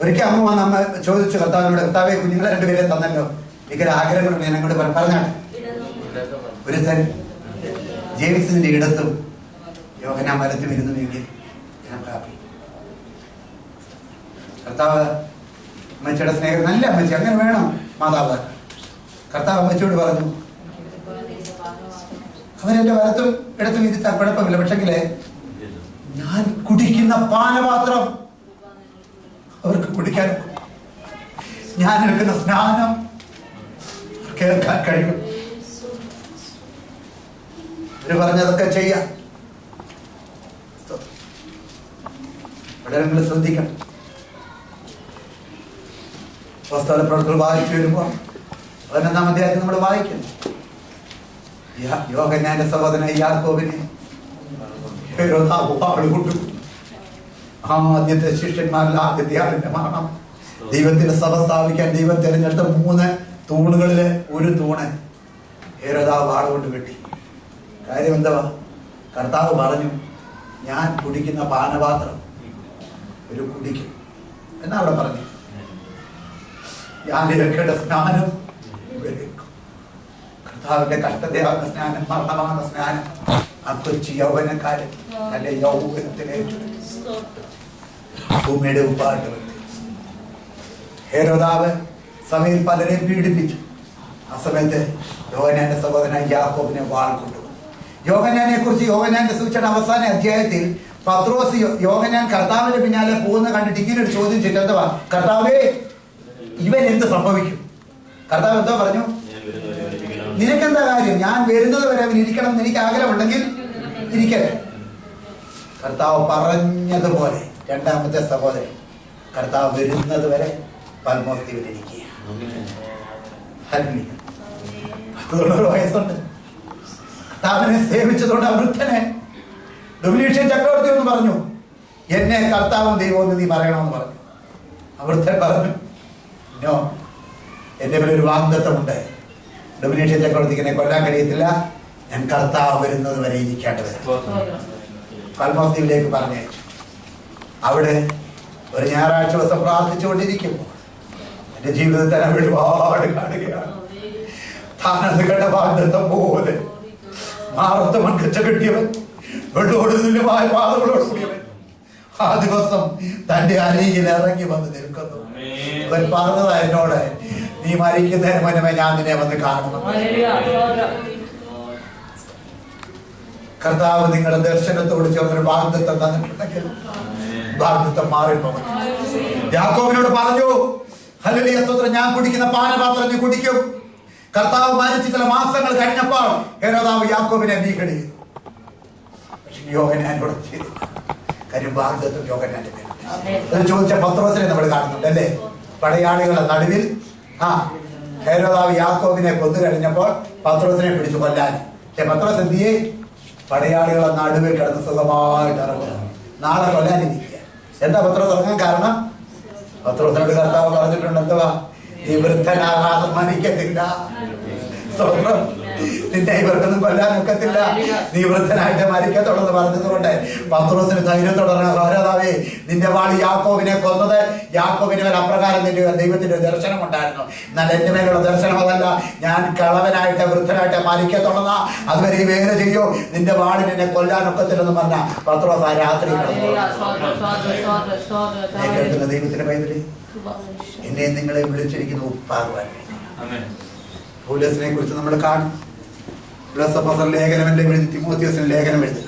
Speaker 1: ഒരിക്കൽ അമ്മ വന്ന് അമ്മ ചോദിച്ചു കർത്താവിനോട്, കർത്താവെ കുഞ്ഞുങ്ങളെ 2 പേരെ തന്നല്ലോ, എനിക്കൊരു ആഗ്രഹങ്ങളുണ്ട്, ഞാൻ അങ്ങോട്ട് പറഞ്ഞാണ്. ഒരുത്തൻ ജെയിംസിന്റെ ഇടത്തും യോഹന്നാൻ മരത്തിൽ ഇരുന്നുവെങ്കിൽ ഞാൻ ഹാപ്പി. കർത്താവ് അമ്മച്ചിയുടെ സ്നേഹം, നല്ല അമ്മച്ചി, അങ്ങനെ വേണം മാതാവ്. കർത്താവ് അമ്മച്ചിയോട് പറഞ്ഞു, അവരെന്റെ വലത്തും ഇടത്തും ഇരുത്താൻ കുഴപ്പമില്ല, പക്ഷെങ്കിലേ ഞാൻ കുടിക്കുന്ന പാനപാത്രം അവർക്ക് കുടിക്കാൻ, ഞാൻ എടുക്കുന്ന സ്നാനം കേൾക്കാൻ കഴിയും. അവര് പറഞ്ഞതൊക്കെ ചെയ്യാം. ഇവിടെ നിങ്ങൾ ശ്രദ്ധിക്കണം. പ്രവർത്തനം വായിച്ചു വരുമ്പോ 11-ാം അധ്യായത്തിൽ നമ്മൾ വായിക്കുന്നു, യോഹന്നാന്റെ സഹോദരൻ യാക്കോബിനെ കൊണ്ടു. ആദ്യത്തെ ശിഷ്യന്മാരിൽ ആദ്യത്തെ ആളിന്റെ മരണം. ദൈവത്തിന്റെ സഭ സ്ഥാപിക്കാൻ ദൈവം തിരഞ്ഞെടുത്ത 3 തൂണുകളില് ഒരു തൂണ് ഹേരോദാവ് വാളുകൊണ്ട് വെട്ടി. കാര്യം എന്തുവാ? കർത്താവ് പറഞ്ഞു, ഞാൻ കുടിക്കുന്ന പാനപാത്രം ഒരു കുടിക്കും എന്നാ അവിടെ പറഞ്ഞു. ഞാൻ ഇതൊക്കെയുടെ സ്നാനം കർത്താവിന്റെ കഷ്ടതയാകുന്ന സ്നാനം, മരണമാകുന്ന സ്നാനം ആ കൊച്ചു യൗവനക്കാരൻ തന്റെ യൗവനത്തിലേക്ക് ഭൂമിയുടെ ഉപ്പാട്ട് വെട്ടി. ഹേരോദാവ് സഭയിൽ പലരെയും പീഡിപ്പിച്ചു. ആ സമയത്ത് യോഹന്നാന്റെ സഹോദരൻ യാക്കോബിനെ വാൾ കൊണ്ടുപോയി. യോഹന്നാനെ കുറിച്ച് യോഹന്നാന്റെ സുവിശേഷം അവസാന അധ്യായത്തിൽ പത്രോസ് യോഹന്നാൻ കർത്താവിന്റെ പിന്നാലെ പോകുന്ന കണ്ടിട്ട് ഇങ്ങനെ ഒരു ചോദ്യം ചെയ്തെന്താ, കർത്താവേ ഇവൻ എന്ത് സംഭവിക്കും? കർത്താവ് എന്താ പറഞ്ഞു? നിനക്കെന്താ കാര്യം? ഞാൻ വരുന്നത് വരെ അവൻ ഇരിക്കണം എന്ന് എനിക്ക് ആഗ്രഹമുണ്ടെങ്കിൽ ഇരിക്കട്ടെ. കർത്താവ് പറഞ്ഞതുപോലെ 2ാമത്തെ സഹോദരൻ കർത്താവ് വരുന്നത് വരെ പത്മോസ് ദ്വീപിലിരിക്കുക. 19 വയസ്സുണ്ട്. കർത്താവിനെ സേവിച്ചതുകൊണ്ട് വൃദ്ധനെ ഡൊമിനീഷ്യൻ ചക്രവർത്തി എന്ന് പറഞ്ഞു, എന്നെ കർത്താവും ദൈവവും നീ പറയണമെന്ന് പറഞ്ഞു. വൃദ്ധൻ പറഞ്ഞു, നോ, എന്റെ മേലൊരു വാഗ്ദത്തമുണ്ട്. ഡൊമിനീഷ്യൻ ചക്രവർത്തിക്ക് എന്നെ കൊല്ലാൻ കഴിയത്തില്ല, ഞാൻ കർത്താവ് വരുന്നത് വരെ ഇരിക്കേണ്ടത്. പത്മോസ് ദ്വീപിലേക്ക് പറഞ്ഞയച്ചു. അവിടെ ഒരു ഞായറാഴ്ച ദിവസം പ്രാർത്ഥിച്ചുകൊണ്ടിരിക്കുമ്പോൾ എന്റെ ജീവിതത്തിൽ ഞാൻ ഒരുപാട് കാണുകയാണ്. താനത് കണ്ട വാഗ്ദത്തം പോലെ മാറത്ത മൺകച്ച കെട്ടിയവൻ, വെള്ളോട് തുല്യമായ പാതകളോട് കൂടിയവൻ ആ ദിവസം തന്റെ അരികിൽ ഇറങ്ങി വന്ന് നിൽക്കുന്നു. അവൻ പറഞ്ഞതാ എന്നോട്, നീ മരിക്കുന്നതിന് മുന്നമേ ഞാൻ നിന്നെ വന്ന് കാണണം. കർത്താവ് നിങ്ങളുടെ ദർശനത്തോട് ചേർന്നൊരു വാഗ്ദത്തം തന്നിട്ടുണ്ടെങ്കിൽ വാഗ്ദത്തം മാറിപ്പോകും. യാക്കോബിനോട് പറഞ്ഞു, ഹല്ലേലൂയ സ്തോത്രം, ഞാൻ കുടിക്കുന്ന പാനപാത്രം നീ കുടിക്കും. കർത്താവ് മരിച്ച് ചില മാസങ്ങൾ കഴിഞ്ഞപ്പോൾ ഹെരോദാവ് യാക്കോബിനെ ഭീഷണി ചെയ്തു. പക്ഷെ യോഹന്നാനോട് ചെയ്തു. കാര്യം വാഗ്ദത്തം യോഹന്നാന്റെ പേര്. അത് ചോദിച്ച പത്രോസിനെ നമ്മൾ കാണുന്നുണ്ട് അല്ലേ? പടയാളികളുടെ നടുവിൽ ഹെരോദാവ് യാക്കോബിനെ കൊന്നു കഴിഞ്ഞപ്പോൾ പത്രോസിനെ പിടിച്ചു കൊല്ലാൻ. പക്ഷെ പത്രോസ് എന്ത് ചെയ്യേ? പടയാളികളുടെ നടുവിൽ കിടന്ന് സുഖമായിട്ട് ഇറങ്ങുക, നാളെ കൊല്ലാനിരിക്കുക. എന്താ പത്രോസ് ഇറങ്ങാൻ കാരണം? പത്രോസിനോട് കർത്താവ് പറഞ്ഞിട്ടുണ്ട്, എന്തുവാ? ഈ വൃദ്ധനാകാതെ മരിക്കത്തില്ല. നിന്നെ ഇവർക്കൊന്നും കൊല്ലാനൊക്കത്തില്ല, നീ വൃദ്ധനായിട്ട് മരിക്കത്തുള്ളത് പറഞ്ഞതുകൊണ്ട് പത്രോസിന് ധൈര്യം തുടർന്ന് ഭാരതാവേ, നിന്റെ വാളി യാക്കോബിനെ കൊന്നത്, യാക്കോബിന് മേൽ അപ്രകാരം നിന്റെ ദൈവത്തിന്റെ ദർശനം ഉണ്ടായിരുന്നു. എന്നാൽ എന്റെ മേലുള്ള ദർശനം അതല്ല, ഞാൻ കളവനായിട്ട് വൃദ്ധനായിട്ട് മരിക്കത്തുള്ളതാ, അതുവരെ വേല ചെയ്യോ, നിന്റെ വാളിന് എന്നെ കൊല്ലാനൊക്കത്തില്ലെന്ന് പറഞ്ഞ പത്രോസ് ആ രാത്രി കേൾക്കുന്ന ദൈവത്തിന്റെ ബൈബിളിൽ എന്നെ നിങ്ങളെ വിളിച്ചിരിക്കുന്ന ഉപ്പാകുവാൻ പൗലോസിനെ കുറിച്ച് നമ്മൾ കാണും. ലേഖനം എഴുതി, തിമോത്തിയോസിന് ലേഖനം എഴുതുക.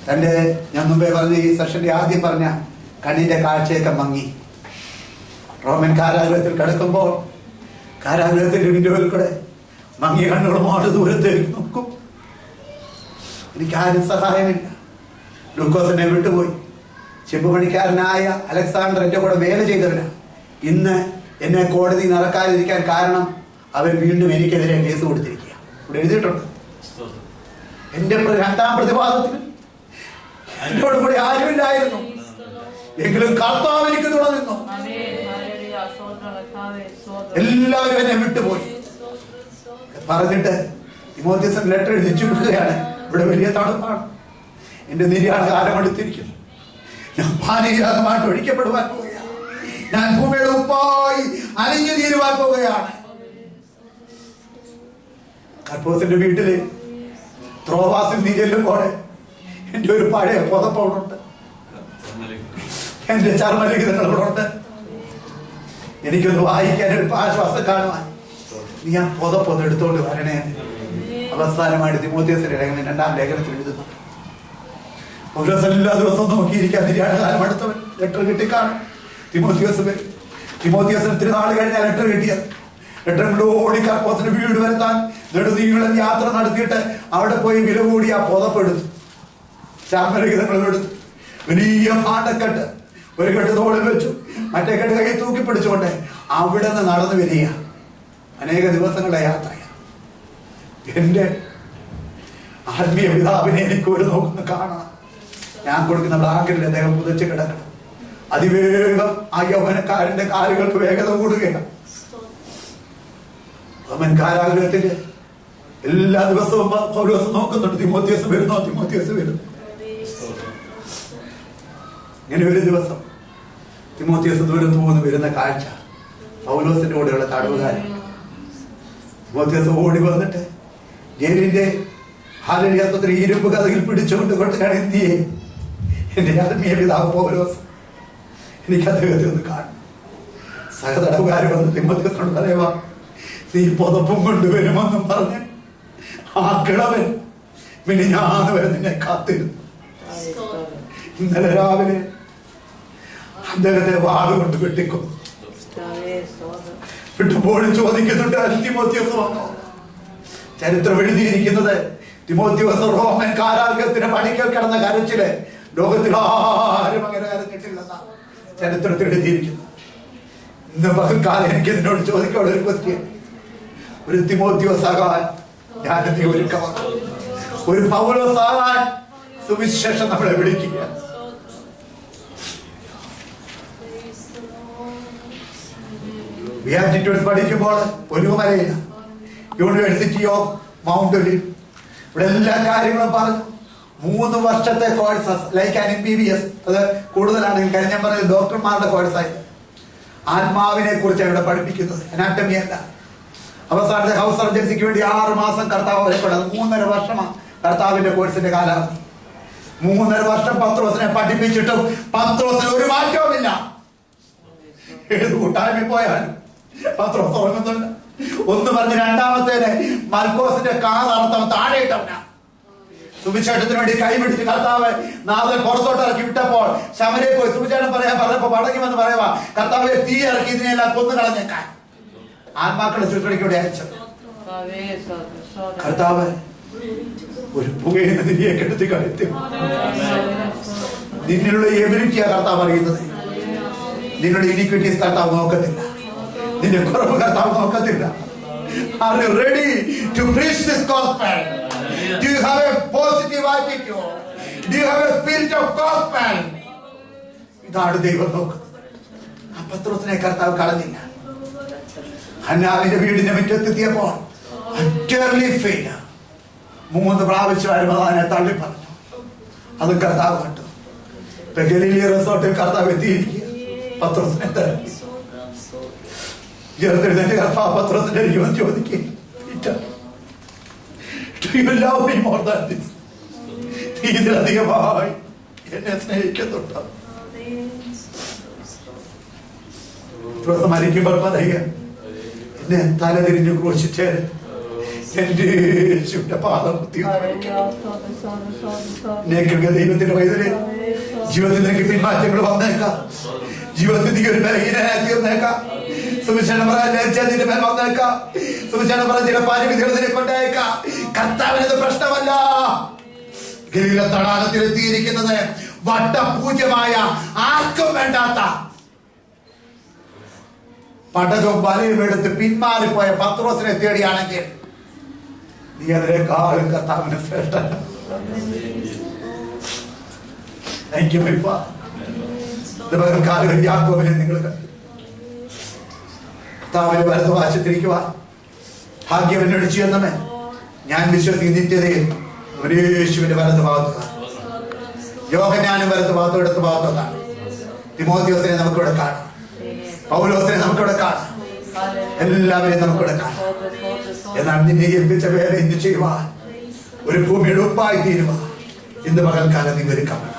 Speaker 1: തന്റെ ഞാൻ മുമ്പേ പറഞ്ഞ ഈ സെഷന്റെ ആദ്യം പറഞ്ഞ കണ്ണിന്റെ കാഴ്ചയൊക്കെ മങ്ങി. റോമൻ കാരാഗൃഹത്തിൽ കിടക്കുമ്പോൾ കാരാഗൃഹത്തിന്റെ വിൻഡോയിൽ കൂടെ മങ്ങിയ കണ്ണുകളുമാണ് ദൂരത്തേക്ക് നോക്കും. എനിക്ക് ആരും സഹായമില്ല. ലൂക്കോസിനെ വിട്ടുപോയി. ചെമ്പുപണിക്കാരനായ അലക്സാണ്ടർ എന്റെ കൂടെ വേല ചെയ്തവനാ. ഇന്ന് എന്നെ കോടതി നടക്കാതിരിക്കാൻ കാരണം അവൻ വീണ്ടും എനിക്കെതിരെ കേസ് കൊടുത്തിരിക്കുക. ഇവിടെ എഴുതിയിട്ടുണ്ട്. എന്റെ രണ്ടാം പ്രതിവാദത്തിൽ എന്നോട് കൂടി ആരുമില്ലായിരുന്നു, എങ്കിലും കർത്താവ് എനിക്ക് തുണനിന്നു. എല്ലാവരും എന്നെ വിട്ടുപോയി പറഞ്ഞിട്ട് തിമോത്തിയോസിന് ലെറ്റർ എഴുതിച്ചു കൊടുക്കുകയാണ്. ഇവിടെ വലിയ തണുപ്പാണ്, എന്റെ നിര്യാണ കാലം അടുത്തിരിക്കുന്നു, ഞാൻ പാനീയാകമായിട്ട് ഒഴിക്കപ്പെടുവാൻ പോവുകയാണ്, ഞാൻ ഭൂമിയുടെ ഉപ്പായി അലിഞ്ഞു തീരുവാൻ പോവുകയാണ്. കർപ്പോസിന്റെ വീട്ടില് ത്രോവാസിൽ നീ ചെല്ലുമ്പോൾ എന്റെ ഒരു പഴയ പുതപ്പുണ്ട്, എന്റെ ചർമ്മലിഖിതങ്ങളോടുണ്ട്. എനിക്കൊന്ന് വായിക്കാൻ ഒരു ആശ്വാസം കാണുവാൻ നീ ആ പുതപ്പൊന്ന് എടുത്തോണ്ട് വരണേ. അവസാനമായിട്ട് തിമോത്തിയോസിന്റെ ലേഖനം 2-ാം ലേഖനത്തിൽ എഴുതുന്നു. പൗലോസ് എല്ലാ ദിവസവും നോക്കിയിരിക്കാൻ നിര്യാണകാലം അടുത്തവൻ ലെറ്റർ കിട്ടിക്കാണും. തിമോത്തിയോസിന് ഇത്തിരി നാൾ കഴിഞ്ഞാൽ ലെറ്റർ കിട്ടിയത്. ലെറ്റർ കൊണ്ട് ഓടി കർപ്പോസിന്റെ വീട് വരുത്താൻ നെടുനീളം യാത്ര നടത്തിയിട്ട് അവിടെ പോയി വില കൂടി ആ പുതപ്പെടുത്തു, ചർമ്മലിഖിതങ്ങളെടുത്തു, വലിയ പാണ്ടക്കെട്ട് ഒരു കെട്ട് തോളിൽ വെച്ചു, മറ്റേ കെട്ട് കൈ തൂക്കി പിടിച്ചുകൊണ്ട് അവിടെ നിന്ന് നടന്നു വരിക. അനേക ദിവസങ്ങളുടെ യാത്രയാണ്. എന്റെ ആത്മീയ പിതാവിനെ എനിക്ക് ഒരു നോക്കുന്ന കാണണം. ഞാൻ കൊടുക്കുന്ന ബ്ലാങ്കിൽ അദ്ദേഹം പുതച്ച് കിടക്കണം. അതിവേഗം ആ യൗവനക്കാരന്റെ കാലുകൾക്ക് വേഗത കൂടുകയാണ്. അവൻ കാരാഗൃഹത്തില് എല്ലാ ദിവസവും പൗലോസ് നോക്കുന്നുണ്ട്, തിമോത്തിയോസ് വരുന്നു, തിമോത്തിയോസ് വരുന്നു. ഇങ്ങനെ ഒരു ദിവസം തിമോത്തിയോസ് ദൂരത്ത് പോകുന്നു. വരുന്ന കാഴ്ച പൗലോസിന്റെ കൂടെയുള്ള തടവുകാരൻ. തിമോത്തിയോസ് ഓടി വന്നിട്ട് ജയിലിന്റെ ഹാലരിയാത്രത്തിൽ ഇരുമ്പ് കഥകിൽ പിടിച്ചുകൊണ്ട് കൊണ്ടാണ് എന്തിയെ എന്റെ ആത്മീയ പിതാവ് പൗലോസ്, എനിക്ക് അദ്ദേഹത്തെ ഒന്ന് കാണും. സഹതടവുകാർ വന്ന് തിമോത്തിയോസിനോട് പറയുവാ, നീ പുതപ്പും കൊണ്ടുവരുമെന്നും പറഞ്ഞ് ആ കിളവൻ മിനിഞ്ഞാന്ന് വരെ നിന്നെ കാത്തിരുന്നു. ഇന്നലെ രാവിലെ അദ്ദേഹത്തെ വാളുകൊണ്ട് വെട്ടിക്കൊന്നു. വിട്ടുപോഴും ചോദിക്കുന്നുണ്ട്, തിമോത്തിയോസ് വന്നോ? ചരിത്രം എഴുതിയിരിക്കുന്നത് തിമോത്തിയോസ് റോമൻ കാരാഗൃഹത്തിന് പണിക്കൽ കിടന്ന കരച്ചില് ലോകത്തിൽ ആരും അങ്ങനെ കരഞ്ഞിട്ടില്ലെന്ന ചരിത്രത്തിൽ എഴുതിയിരിക്കുന്നു. ഇന്ന് പകൽക്കാലം എനിക്ക് നിന്നോട് ചോദിക്കാനുള്ള ഒരു ക്വസ്റ്റ്യൻ, ഒരു തിമോത്തിയോസ് ആകാൻ ഞാൻ നീ ഒരുക്കമാണ്? ഒരു പൗലോസ് ആകാൻ സുവിശേഷം നമ്മളെ വിളിക്കുക. ബിയാറ്റിറ്റ്യൂഡ്സ് പഠിക്കുമ്പോൾ ഒലിവുമലയിൽ യൂണിവേഴ്സിറ്റി ഓഫ് മൗണ്ട് ഒലിവ് ഇവിടെ എല്ലാ കാര്യങ്ങളും പറഞ്ഞു. 3 വർഷത്തെ കോഴ്സസ് ലൈക്ക് ആൻ MBBS, അത് കൂടുതലാണെങ്കിൽ കാര്യം ഞാൻ പറഞ്ഞത് ഡോക്ടർമാരുടെ കോഴ്സായി. ആത്മാവിനെ കുറിച്ചാണ് ഇവിടെ പഠിപ്പിക്കുന്നത്, അനാട്ടമി അല്ല. അവസാനത്തെ ഹൗസ് സർജൻസിക്ക് വേണ്ടി 6 മാസം കർത്താവ് വരപ്പെടുന്നത്. 3.5 വർഷമാണ് കർത്താവിന്റെ കോഴ്സിന്റെ കാലാവധി. 3.5 വർഷം പത്രോസിനെ പഠിപ്പിച്ചിട്ടും പത്രോസിന് ഒരു മാറ്റവുമില്ല. ഏത് കൂട്ടായ്മ പോയാലും പത്രോസ് ഉറങ്ങുന്നുണ്ട്. ഒന്ന് പറഞ്ഞ് രണ്ടാമത്തേന് മൽക്കോസിന്റെ കാതർത്ഥം താഴെ ഇട്ടവനാ. സുവിശേഷത്തിന് വേണ്ടി കൈപിടിച്ച് കർത്താവ് നാഥൻ പുറത്തോട്ട് ഇറക്കി വിട്ടപ്പോൾ ശമരയിൽ പോയി സുവിശേഷം പറയാൻ പറഞ്ഞപ്പോ മടങ്ങി വന്ന് പറയുവാ, കർത്താവ് തീ ഇറക്കി ഇതിനെല്ലാം കൊന്നു കളഞ്ഞേക്കാൻ ആത്മാക്കളുടെ ശുശ്രൂഷയ്ക്കൂടെ അയച്ചത്. കർത്താവ് ഒരു പുകയുന്ന തിരിയെ കെടുത്തി കളിത്തി. നിന്നിലുള്ള എബിലിറ്റിയാ കർത്താവ് അറിയുന്നത്. നിങ്ങളുടെ ഇനിക്വിറ്റീസ് കർത്താവ് നോക്കത്തില്ല, നിന്റെ കുറവ് കർത്താവ് നോക്കത്തില്ല. Are you ready to preach this gospel? Do you have a positive attitude? Do you have a spirit of gospel? ഇതാണ് ദൈവം നോക്കുന്നത്. ആ പത്രോസിനെ കർത്താവ് കളഞ്ഞില്ല. ഹന്നാവിന്റെ വീടിന്റെ മുറ്റത്തെത്തിയപ്പോൾ utterly failure. 3 പ്രാവശ്യമായിരുന്നു അതിനെ തള്ളി പറഞ്ഞു. അത് കർത്താവ് കണ്ടു. ഇപ്പൊ ഗലീലി റിസോർട്ടിൽ കർത്താവ് എത്തിയിരിക്കുക. പത്രോസിനെ ഉയർത്തെഴുന്നേറ്റ് കർത്താവ് പത്രോസിന്റെ ജീവൻ ചോദിക്കുക, ഇതിലധികമായി എന്നെ സ്നേഹിക്കുന്നുണ്ടോ? മരിക്കുമ്പോൾ പറയുക, എന്നെ തലതിരിഞ്ഞു ക്രൂശിച്ച് എന്റെ യേശുവിന്റെ പാദം ദൈവത്തിന്റെ വൈദ്യുതി ജീവിതത്തിൽ നിനക്ക് പിന്മാറ്റങ്ങൾ വന്നേക്കാം. ജീവിതത്തിൽ നീ ഒരു ബലഹീനനായി തീർന്നേക്കാം. സുവിശേഷം പറയാൻ നിന്റെ മേൽ വന്നേക്കാം. സുവിശേഷം പറയാൻ ചില പാരമിതികൾ നിന്നെ കൊണ്ടേക്കാം. കർത്താവിനത് പ്രശ്നമല്ല. ഗലീല തടാകത്തിലെത്തിയിരിക്കുന്നത് വട്ടപൂജ്യമായ ആർക്കും വേണ്ടാത്ത പടകവും വലയും എടുത്ത് പിന്മാറിപ്പോയ പത്രോസിനെ തേടിയാണെങ്കിൽ നീ അതിനേക്കാളും കർത്താവിന് ശ്രേഷ്ഠൻ. യാക്കോബിനെ നിങ്ങൾ കണ്ടു. കർത്താവിന് വലതുവശത്തിരിക്കുവാൻ ഭാഗ്യം എന്നോട് ചെയ്യുന്നവൻ ഞാൻ വിശ്വസിക്കുന്ന നിത്യതയിൽ യേശുവിന്റെ വലതു ഭാഗത്താണ്. യോഹന്നാനും വലതു ഭാഗത്തും ഇടത്ത് ഭാഗത്താണ്. തിമോത്തിയോസിനെ നമുക്കിവിടെ കാണാം. പൗലോസിനെ നമുക്കിവിടെ കാണാം. എല്ലാവരെയും നമുക്കിവിടെ കാണാം. എന്നാൽ നിന്നെ ഏൽപ്പിച്ച വേല ഇന്ന് ചെയ്യുവാൻ, ഒരു ഭൂമിയുടെ ഉപ്പായി തീരുവാൻ ഇന്ന് പകൽക്കാലം നീ ഒരുക്കണം.